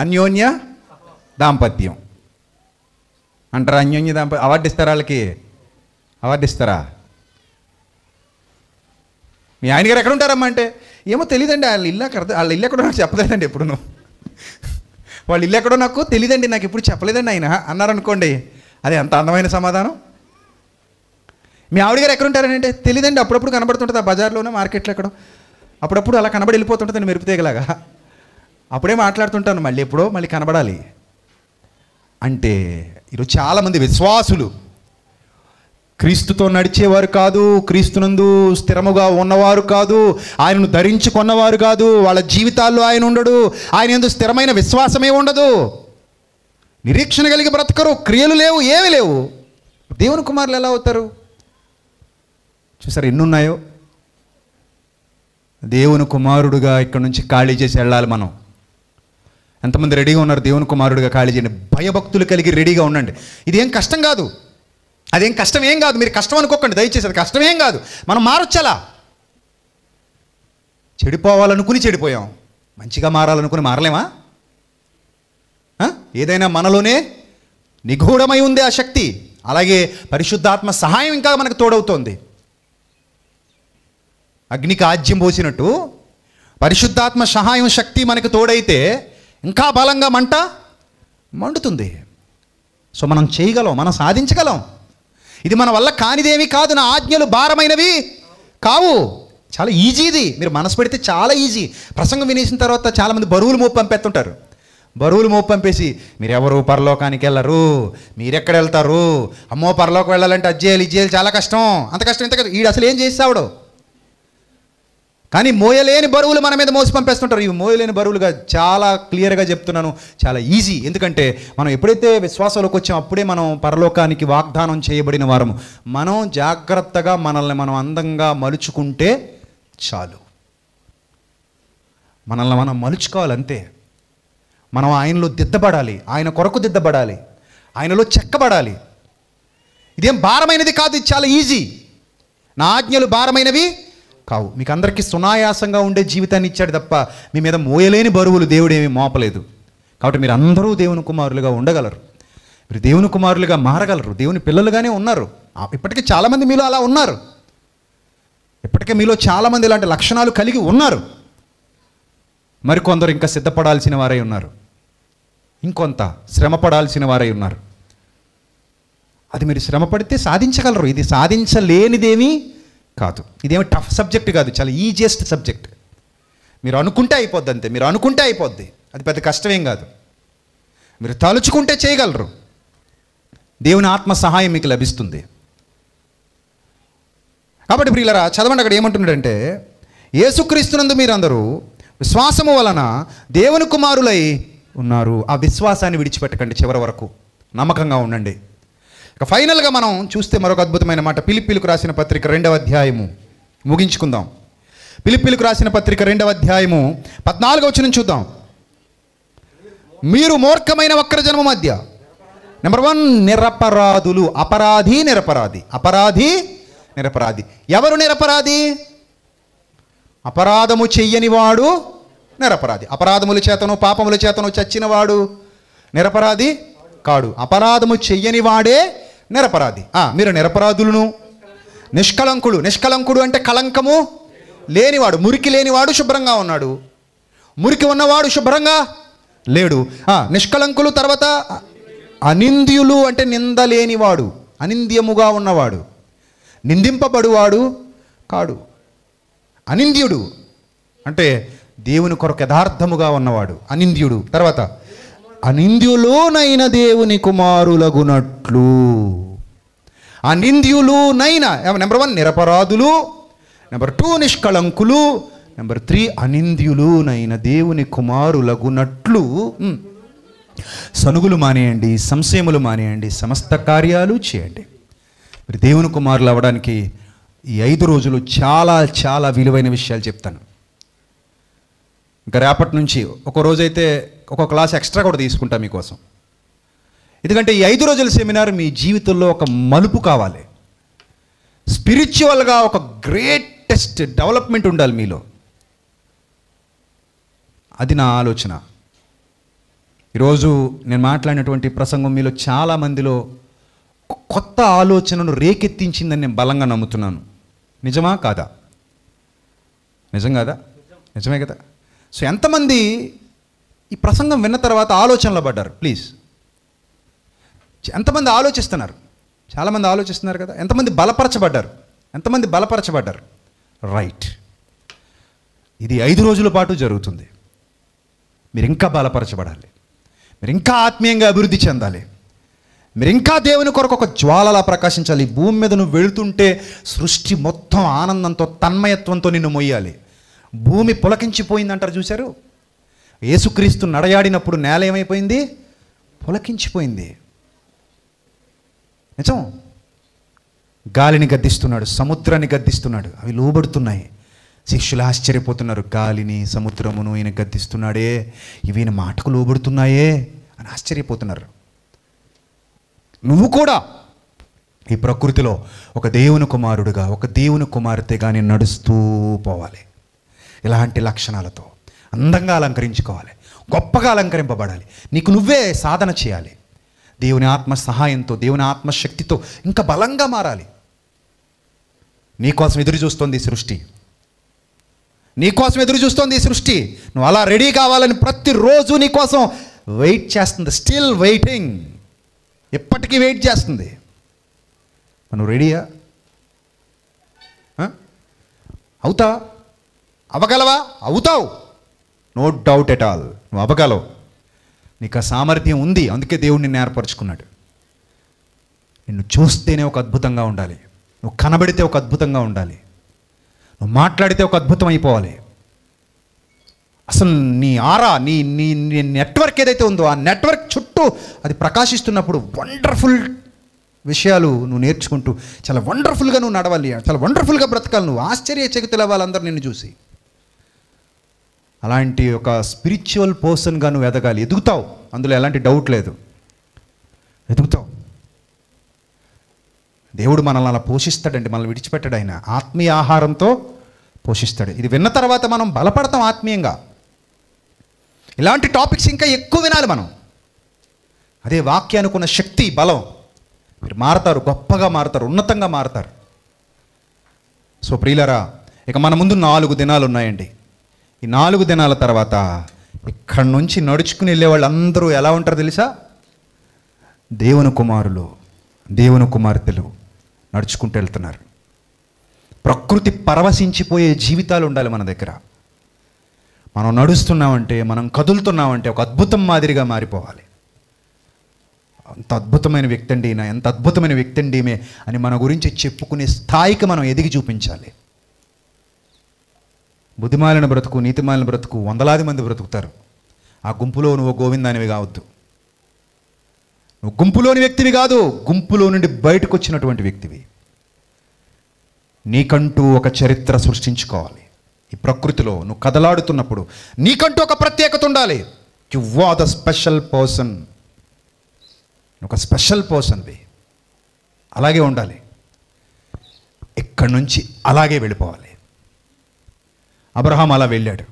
అన్యోన్య దాంపత్యం అంటారా? అన్యోన్య దాంపత్యం అవార్డు ఇస్తారా? వాళ్ళకి అవార్డు ఇస్తారా? మీ ఆయన గారు ఎక్కడ ఉంటారమ్మా అంటే, ఏమో తెలియదండి, వాళ్ళ ఇల్లు ఎక్కడో నాకు చెప్పలేదండి ఎప్పుడు, వాళ్ళ ఇల్లు ఎక్కడో నాకు తెలియదండి, నాకు ఎప్పుడు చెప్పలేదండి ఆయన అన్నారనుకోండి, అది ఎంత అందమైన సమాధానం. మీ ఆవిడ గారు ఎక్కడ ఉంటారనంటే, తెలియదండి, అప్పుడప్పుడు కనబడుతుంటుంది ఆ బజార్లోనే మార్కెట్లో ఎక్కడో, అప్పుడప్పుడు అలా కనబడి వెళ్ళిపోతుంటుందండి మెరుపుతీగలాగా, అప్పుడే మాట్లాడుతుంటాను, మళ్ళీ కనబడాలి. అంటే ఈరోజు చాలామంది విశ్వాసులు క్రీస్తుతో నడిచేవారు కాదు, క్రీస్తునందు స్థిరముగా ఉన్నవారు కాదు, ఆయనను ధరించుకున్నవారు కాదు, వాళ్ళ జీవితాల్లో ఆయన ఉండడు, ఆయన యందు స్థిరమైన విశ్వాసమే ఉండదు, నిరీక్షణ కలిగి బ్రతకరు, క్రియలు లేవు, ఏమీ లేవు. దేవుని కుమారులు ఎలా అవుతారు? చూసారు ఎన్నున్నాయో. దేవుని కుమారుడుగా ఇక్కడ నుంచి ఖాళీ చేసి వెళ్ళాలి మనం. ఎంతమంది రెడీగా ఉన్నారు దేవుని కుమారుడిగా ఖాళీ చేయండి? భయభక్తులు కలిగి రెడీగా ఉండండి. ఇదేం కష్టం కాదు, అదేం కష్టం ఏం కాదు, మీరు కష్టం అనుకోకండి దయచేసి, అది కష్టమేం కాదు. మనం మారొచ్చలా. చెడిపోవాలనుకుని చెడిపోయాం, మంచిగా మారాలనుకుని మారలేమా? ఏదైనా మనలోనే నిగూఢమై ఉంది ఆ శక్తి. అలాగే పరిశుద్ధాత్మ సహాయం ఇంకా మనకు తోడవుతోంది. అగ్నికి ఆజ్యం పోసినట్టు పరిశుద్ధాత్మ సహాయం శక్తి మనకు తోడైతే ఇంకా బలంగా మండుతుంది. సో మనం చేయగలం, మనం సాధించగలం. ఇది మన వల్ల కానిదేమీ కాదు, నా ఆజ్ఞలు భారమైనవి కావు. చాలా ఈజీది, మీరు మనసు పెడితే చాలా ఈజీ. ప్రసంగం వినేసిన తర్వాత చాలామంది బరువులు మోపు పంపేస్తుంటారు. బరువులు మోపు పంపేసి మీరెవరు పరలోకానికి వెళ్ళరు, మీరెక్కడ వెళ్తారు, అమ్మో పరలోకి వెళ్ళాలంటే అది చేయాలి చాలా కష్టం, అంత కష్టం ఇంత కష్టం, వీడు అసలు ఏం చేస్తాడు. కానీ మోయలేని బరువులు మన మీద మోసి పంపేస్తుంటారు. ఇవి మోయలేని బరువులుగా చాలా క్లియర్గా చెప్తున్నాను, చాలా ఈజీ. ఎందుకంటే మనం ఎప్పుడైతే విశ్వాసంలోకి వచ్చామో అప్పుడే మనం పరలోకానికి వాగ్దానం చేయబడిన వారము. మనం జాగ్రత్తగా మనల్ని మనం అందంగా మలుచుకుంటే చాలు. మనల్ని మనం మలుచుకోవాలంతే. మనం ఆయనలో దిద్దబడాలి, ఆయన కొరకు దిద్దబడాలి, ఆయనలో చెక్కబడాలి. ఇదేం భారమైనది కాదు, ఇది చాలా ఈజీ. నా ఆజ్ఞలు భారమైనవి కావు. మీకు అందరికీ సునాయాసంగా ఉండే జీవితాన్ని ఇచ్చాడు తప్ప మీ మీద మోయలేని బరువులు దేవుడు ఏమీ మోపలేదు. కాబట్టి మీరు అందరూ దేవుని కుమారులుగా ఉండగలరు, మీరు దేవుని కుమారులుగా మారగలరు, దేవుని పిల్లలుగానే ఉన్నారు. ఇప్పటికీ చాలామంది మీలో అలా ఉన్నారు. ఇప్పటికే మీలో చాలామంది ఇలాంటి లక్షణాలు కలిగి ఉన్నారు. మరికొందరు ఇంకా సిద్ధపడాల్సిన వారై ఉన్నారు, ఇంకొంత శ్రమపడాల్సిన వారై ఉన్నారు. అది మీరు శ్రమపడితే సాధించగలరు. ఇది సాధించలేనిదేమీ కాదు, ఇదేమో టఫ్ సబ్జెక్ట్ కాదు, చాలా ఈజియెస్ట్ సబ్జెక్ట్. మీరు అనుకుంటే అయిపోద్ది, అంతే. మీరు అనుకుంటే అయిపోద్ది, అది పెద్ద కష్టమేం కాదు. మీరు తలుచుకుంటే చేయగలరు. దేవుని ఆత్మ సహాయం మీకు లభిస్తుంది. కాబట్టి ప్రియులరా చదవండి, అక్కడ ఏమంటున్నాడంటే, యేసుక్రీస్తునందు మీరందరూ విశ్వాసము వలన దేవుని కుమారులై ఉన్నారు. ఆ విశ్వాసాన్ని విడిచిపెట్టకండి, చివరి వరకు నమ్మకంగా ఉండండి. ఇక ఫైనల్గా మనం చూస్తే మరొక అద్భుతమైన మాట, ఫిలిప్పీలకు రాసిన పత్రిక 2వ అధ్యాయము ముగించుకుందాం. ఫిలిప్పీలకు రాసిన పత్రిక 2వ అధ్యాయము 14వ వచనం చూద్దాం. మీరు మూర్ఖమైన వక్రజనము మధ్య, నెంబర్ 1 నిరపరాధులు. అపరాధి నిరపరాధి. ఎవరు నిరపరాధి? అపరాధము చెయ్యనివాడు నిరపరాధి. అపరాధముల చేతను పాపముల చేతను చచ్చినవాడు నిరపరాధి కాడు. అపరాధము చెయ్యనివాడే నిరపరాధి. మీరు నిరపరాధులను, నిష్కలంకుడు అంటే కళంకము లేనివాడు, మురికి లేనివాడు శుభ్రంగా ఉన్నాడు, మురికి ఉన్నవాడు శుభ్రంగా లేడు. నిష్కలంకులు. తర్వాత అనింద్యులు అంటే నింద లేనివాడు, అనింద్యముగా ఉన్నవాడు, నిందింపబడువాడు కాడు. అనింద్యుడు అంటే దేవుని కొరకు యథార్థముగా ఉన్నవాడు అనింద్యుడు. తర్వాత అనింద్యులునైన దేవుని కుమారులగునట్లు. అనింద్యులునైన, నెంబర్ 1 నిరపరాధులు, నెంబర్ 2 నిష్కళంకులు, నెంబర్ 3 అనింద్యులునైన దేవుని కుమారులగునట్లు సనుగులు మానేయండి, సంశయములు మానేయండి, సమస్త కార్యాలు చేయండి. మీరు దేవుని కుమారులు అవ్వడానికి ఈ 5 రోజులు చాలా చాలా విలువైన విషయాలు చెప్తాను. ఇంకా రేపటి నుంచి ఒక రోజైతే ఒక క్లాస్ ఎక్స్ట్రా కూడా తీసుకుంటా మీకోసం. ఎందుకంటే ఈ 5 రోజుల సెమినార్ మీ జీవితంలో ఒక మలుపు కావాలి. స్పిరిచువల్గా ఒక గ్రేటెస్ట్ డెవలప్మెంట్ ఉండాలి మీలో. అది నా ఆలోచన. ఈరోజు నేను మాట్లాడినటువంటి ప్రసంగం మీలో చాలామందిలో కొత్త ఆలోచనను రేకెత్తించిందని నేను బలంగా నమ్ముతున్నాను. నిజమా కాదా? నిజం కాదా? నిజమే కదా. సో ఎంతమంది ఈ ప్రసంగం విన్న తర్వాత ఆలోచనలో పడ్డారు? ప్లీజ్, ఎంతమంది ఆలోచిస్తున్నారు? చాలామంది ఆలోచిస్తున్నారు కదా. ఎంతమంది బలపరచబడ్డారు? ఎంతమంది బలపరచబడ్డారు? రైట్. ఇది 5 రోజుల పాటు జరుగుతుంది. మీరు ఇంకా బలపరచబడాలి, మీరు ఇంకా ఆత్మీయంగా అభివృద్ధి చెందాలి, మీరు ఇంకా దేవుని కొరకు ఒక జ్వాలలా ప్రకాశించాలి. ఈ భూమి మీద నువ్వు వెళుతుంటే సృష్టి మొత్తం ఆనందంతో తన్మయత్వంతో నిన్ను మొయ్యాలి. భూమి పులకించిపోయిందంటారు చూశారు. యేసుక్రీస్తు నడయాడినప్పుడు నేల ఏమైపోయింది? పులకించిపోయింది. నిజం. గాలిని గద్దిస్తున్నాడు, సముద్రాన్ని గద్దిస్తున్నాడు, అవి లోబడుతున్నాయి. శిష్యులు ఆశ్చర్యపోతున్నారు. గాలిని సముద్రమును ఈయన గద్దిస్తున్నాడే, ఇవి ఈయన మాటకు లోబడుతున్నాయే అని ఆశ్చర్యపోతున్నారు. నువ్వు కూడా ఈ ప్రకృతిలో ఒక దేవుని కుమారుడుగా, ఒక దేవుని కుమార్తెగా నేను నడుస్తూ పోవాలి. ఇలాంటి లక్షణాలతో అందంగా అలంకరించుకోవాలి, గొప్పగా అలంకరింపబడాలి. నీకు నువ్వే సాధన చేయాలి. దేవుని ఆత్మ సహాయంతో, దేవుని ఆత్మశక్తితో ఇంకా బలంగా మారాలి. నీకోసం ఎదురు చూస్తోంది ఈ సృష్టి. నీకోసం ఎదురు చూస్తోంది ఈ సృష్టి. నువ్వు అలా రెడీ కావాలని ప్రతిరోజు నీకోసం వెయిట్ చేస్తుంది. Still waiting. ఎప్పటికీ వెయిట్ చేస్తుంది. నువ్వు రెడీయా? అవుతా? అవ్వగలవా? అవుతావు. No doubt at all. నువ్వు అవ్వగలవు. నీకు ఆ సామర్థ్యం ఉంది. అందుకే దేవుడు నిన్ను ఏర్పరచుకున్నాడు. నిన్ను చూస్తేనే ఒక అద్భుతంగా ఉండాలి, నువ్వు కనబడితే ఒక అద్భుతంగా ఉండాలి, నువ్వు మాట్లాడితే ఒక అద్భుతం అయిపోవాలి. అసలు నీ ఆరా, నీ నీ నీ నెట్వర్క్ ఏదైతే ఉందో ఆ నెట్వర్క్ చుట్టూ అది ప్రకాశిస్తున్నప్పుడు వండర్ఫుల్ విషయాలు నువ్వు నేర్చుకుంటూ చాలా వండర్ఫుల్గా నువ్వు నడవాలి, చాలా వండర్ఫుల్గా బ్రతకాలి. నువ్వు ఆశ్చర్యచకితులు అవ్వాలి అందరూ నిన్ను చూసి. అలాంటి ఒక స్పిరిచువల్ పర్సన్గా నువ్వు ఎదగాలి. ఎదుగుతావు, అందులో ఎలాంటి డౌట్ లేదు. ఎదుగుతావు. దేవుడు మనల్ని అలా పోషిస్తాడండి. మనల్ని విడిచిపెట్టాడు. ఆయన ఆత్మీయ ఆహారంతో పోషిస్తాడు. ఇది విన్న తర్వాత మనం బలపడతాం ఆత్మీయంగా. ఇలాంటి టాపిక్స్ ఇంకా ఎక్కువ వినాలి మనం. అదే వాక్యానికి ఉన్న శక్తి, బలం. మీరు మారతారు, గొప్పగా మారతారు, ఉన్నతంగా మారతారు. సో ప్రియులరా, ఇక మన ముందు 4 దినాలు ఉన్నాయండి. ఈ 4 దినాల తర్వాత ఇక్కడి నుంచి నడుచుకుని వెళ్ళే వాళ్ళు అందరూ ఎలా ఉంటారో తెలుసా? దేవుని కుమారులు, దేవుని కుమార్తెలు నడుచుకుంటూ వెళ్తున్నారు. ప్రకృతి పరవశించిపోయే జీవితాలు ఉండాలి మన దగ్గర. మనం నడుస్తున్నామంటే, మనం కదులుతున్నామంటే ఒక అద్భుతం మాదిరిగా మారిపోవాలి. అంత అద్భుతమైన వ్యక్తి అండి ఈయన, ఎంత అద్భుతమైన వ్యక్తి అండి ఈమె అని మన గురించి చెప్పుకునే స్థాయికి మనం ఎదిగి చూపించాలి. బుద్ధిమాలిన బ్రతుకు, నీతిమాలిన బ్రతుకు వందలాది మంది బ్రతుకుతారు. ఆ గుంపులో నువ్వు గోవిందానివి కావద్దు. నువ్వు గుంపులోని వ్యక్తివి కాదు, గుంపులో నుండి బయటకు వచ్చినటువంటి వ్యక్తివి. నీకంటూ ఒక చరిత్ర సృష్టించుకోవాలి. ఈ ప్రకృతిలో నువ్వు కదలాడుతున్నప్పుడు నీకంటూ ఒక ప్రత్యేకత ఉండాలి. You are the special person. ఒక స్పెషల్ పర్సన్వి. అలాగే ఉండాలి. ఇక్కడి నుంచి అలాగే వెళ్ళిపోవాలి. అబ్రహాం అలా వెళ్ళాడు,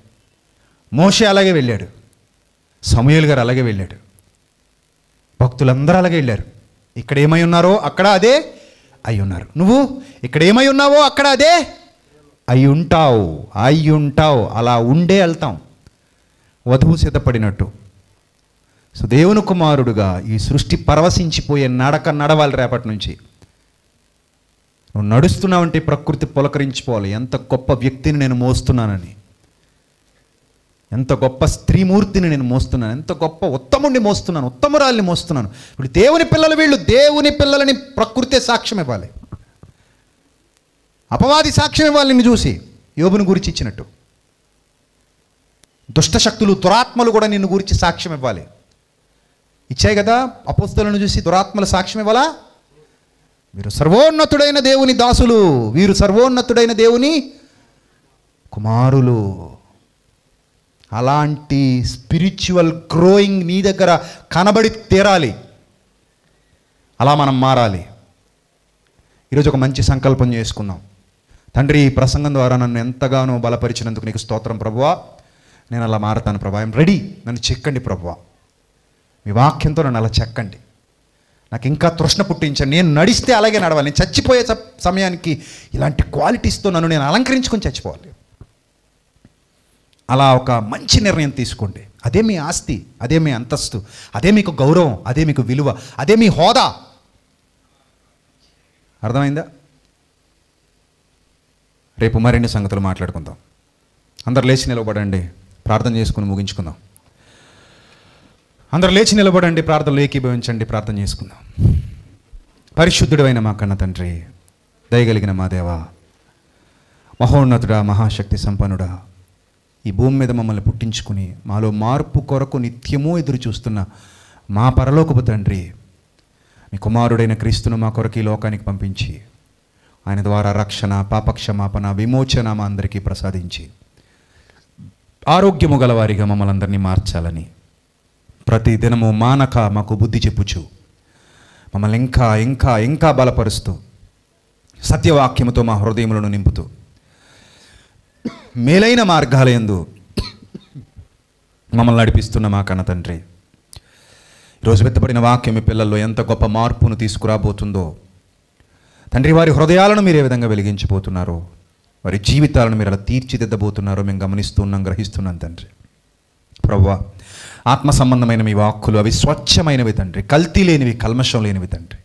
మోషే అలాగే వెళ్ళాడు, సమూయేలు గారు అలాగే వెళ్ళాడు, భక్తులందరూ అలాగే వెళ్ళారు. ఇక్కడ ఏమై ఉన్నారో అక్కడ అదే అయి ఉన్నారు. నువ్వు ఇక్కడ ఏమై ఉన్నావో అక్కడ అదే అయి ఉంటావు. అలా ఉండే వెళ్తాం, వధువు సిద్ధపడినట్టు. సో దేవుని కుమారుడుగా ఈ సృష్టి పరవశించిపోయే నడక నడవాలి. రేపటి నుంచి నువ్వు నడుస్తున్నావంటే ప్రకృతి పులకరించిపోవాలి. ఎంత గొప్ప వ్యక్తిని నేను మోస్తున్నానని, ఎంత గొప్ప స్త్రీమూర్తిని నేను మోస్తున్నాను, ఎంత గొప్ప ఉత్తముడిని మోస్తున్నాను, ఉత్తమురాల్ని మోస్తున్నాను. ఇప్పుడు దేవుని పిల్లలు, వీళ్ళు దేవుని పిల్లలని ప్రకృతే సాక్ష్యం ఇవ్వాలి. అపవాది సాక్ష్యం ఇవ్వాలి నిన్ను చూసి, యోబుని గురించి ఇచ్చినట్టు. దుష్టశక్తులు, దురాత్మలు కూడా నిన్ను గురించి సాక్ష్యం ఇవ్వాలి. ఇచ్చాయి కదా అపోస్తలులను చూసి దురాత్మల సాక్ష్యం ఇవ్వాలా? వీరు సర్వోన్నతుడైన దేవుని దాసులు, వీరు సర్వోన్నతుడైన దేవుని కుమారులు. అలాంటి స్పిరిచువల్ గ్రోయింగ్ నీ దగ్గర కనబడి తీరాలి. అలా మనం మారాలి. ఈరోజు ఒక మంచి సంకల్పం చేసుకుందాం. తండ్రి, ఈ ప్రసంగం ద్వారా నన్ను ఎంతగానో బలపరిచినందుకు నీకు స్తోత్రం ప్రభువా. నేను అలా మారతాను ప్రభా. I'm ready. నన్ను చెక్కండి ప్రభువా. మీ వాక్యంతో నన్ను అలా చెక్కండి. నాకు ఇంకా తృష్ణ పుట్టించండి. నేను నడిస్తే అలాగే నడవాలి. నేను చచ్చిపోయే సమయానికి ఇలాంటి క్వాలిటీస్తో నన్ను నేను అలంకరించుకొని చచ్చిపోవాలి. అలా ఒక మంచి నిర్ణయం తీసుకోండి. అదే మీ ఆస్తి, అదే మీ అంతస్తు, అదే మీకు గౌరవం, అదే మీకు విలువ, అదే మీ హోదా. అర్థమైందా? రేపు మరిన్ని సంగతులు మాట్లాడుకుందాం. అందరు లేచి నిలబడండి, ప్రార్థన చేసుకుని ముగించుకుందాం. అందరు లేచి నిలబడండి, ప్రార్థనలు ఏకీభవించండి, ప్రార్థన చేసుకుందాం. పరిశుద్ధుడు అయిన మా కన్న తండ్రి, దయగలిగిన మా దేవా, మహోన్నతుడా, మహాశక్తి సంపన్నుడా, ఈ భూమి మీద మమ్మల్ని పుట్టించుకుని మాలో మార్పు కొరకు నిత్యమూ ఎదురు చూస్తున్న మా పరలోకపు తండ్రి, మీ కుమారుడైన క్రీస్తును మా కొరకు ఈ లోకానికి పంపించి ఆయన ద్వారా రక్షణ, పాపక్షమాపణ, విమోచన మా అందరికీ ప్రసాదించి ఆరోగ్యము గలవారిగా మమ్మల్ని అందరినీ మార్చాలని ప్రతి దినము మానక మాకు బుద్ధి చెప్పుచు మమ్మల్ని ఇంకా ఇంకా ఇంకా బలపరుస్తూ సత్యవాక్యముతో మా హృదయములను నింపుతూ మేలైన మార్గాలయందు మమ్మల్ని నడిపిస్తున్న మా కన్న తండ్రి, ఈరోజు వెత్తబడిన వాక్యం మీ పిల్లల్లో ఎంత గొప్ప మార్పును తీసుకురాబోతుందో తండ్రి, వారి హృదయాలను మీరు ఏ విధంగా వెలిగించబోతున్నారో, వారి జీవితాలను మీరు అలా తీర్చిదిద్దబోతున్నారో మేము గమనిస్తున్నాం, గ్రహిస్తున్నాం తండ్రి. ప్రభువా, ఆత్మ సంబంధమైన మీ వాక్కులు అవి స్వచ్ఛమైనవి తండ్రి, కల్తీ లేనివి, కల్మషం లేనివి తండ్రి.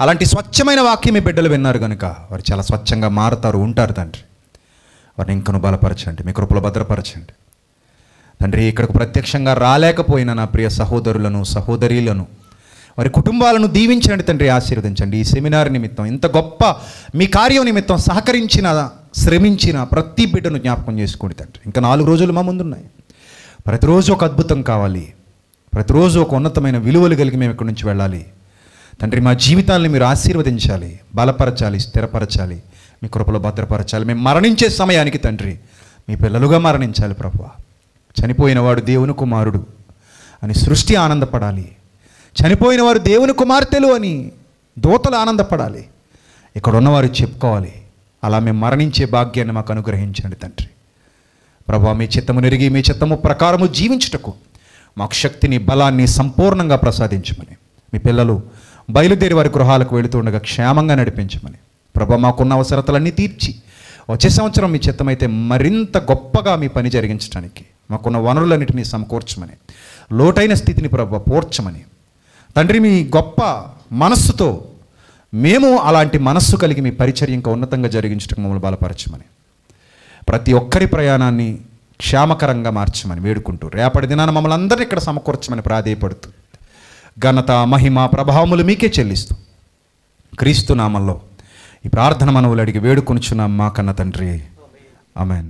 అలాంటి స్వచ్ఛమైన వాక్యం మీ బిడ్డలు విన్నారు కనుక వారు చాలా స్వచ్ఛంగా మారుతారు, ఉంటారు తండ్రి. వారిని ఇంకను బలపరచండి, మీ కృపలో భద్రపరచండి తండ్రి. ఇక్కడకు ప్రత్యక్షంగా రాలేకపోయిన నా ప్రియ సహోదరులను, సహోదరీలను, వారి కుటుంబాలను దీవించండి తండ్రి, ఆశీర్వదించండి. ఈ సెమినార్ నిమిత్తం, ఇంత గొప్ప మీ కార్యం నిమిత్తం సహకరించిన, శ్రమించిన ప్రతి బిడ్డను జ్ఞాపకం చేసుకోండి తండ్రి. ఇంకా 4 రోజులు మా ముందున్నాయి. ప్రతిరోజు ఒక అద్భుతం కావాలి, ప్రతిరోజు ఒక ఉన్నతమైన విలువలు కలిగి మేము ఇక్కడి నుంచి వెళ్ళాలి తండ్రి. మా జీవితాలను మీరు ఆశీర్వదించాలి, బలపరచాలి, స్థిరపరచాలి, మీ కృపలో భద్రపరచాలి. మేము మరణించే సమయానికి తండ్రి మీ పిల్లలుగా మరణించాలి ప్రభువా. చనిపోయిన వాడు దేవుని కుమారుడు అని సృష్టి ఆనందపడాలి, చనిపోయిన వారు దేవుని కుమార్తెలు అని దూతలు ఆనందపడాలి, ఇక్కడ ఉన్నవారు చెప్పుకోవాలి. అలా మేము మరణించే భాగ్యాన్ని మాకు అనుగ్రహించండి తండ్రి. ప్రభువా, మీ చిత్తము నెరిగి మీ చిత్తము ప్రకారము జీవించుటకు మాకు శక్తిని, బలాన్ని సంపూర్ణంగా ప్రసాదించమని, మీ పిల్లలు బయలుదేరి వారి గృహాలకు వెళుతుండగా క్షేమంగా నడిపించమని ప్రభువా, మాకున్న అవసరతలన్నీ తీర్చి వచ్చే సంవత్సరం మీ చిత్తమైతే మరింత గొప్పగా మీ పని జరిగించడానికి మాకున్న వనరులన్నింటినీ సమకూర్చమని, లోటైన స్థితిని ప్రభువా పూడ్చమని తండ్రి, మీ గొప్ప మనస్సుతో మేము అలాంటి మనస్సు కలిగి మీ పరిచర్య ఇంకా ఉన్నతంగా జరిగించడానికి మమ్మల్ని బలపరచమని, ప్రతి ఒక్కరి ప్రయాణాన్ని క్షేమకరంగా మార్చమని వేడుకుంటూ రేపటి దినాన మమ్మల్ని అందరినీ ఇక్కడ సమకూర్చమని ప్రాధేయపడుతూ ఘనత, మహిమ, ప్రభావములు మీకే చెల్లిస్తూ క్రీస్తు నామంలో ఈ ప్రార్థన మనవులు అడిగి వేడుకొనుచున్నాం మా కన్న తండ్రి. ఆమేన్.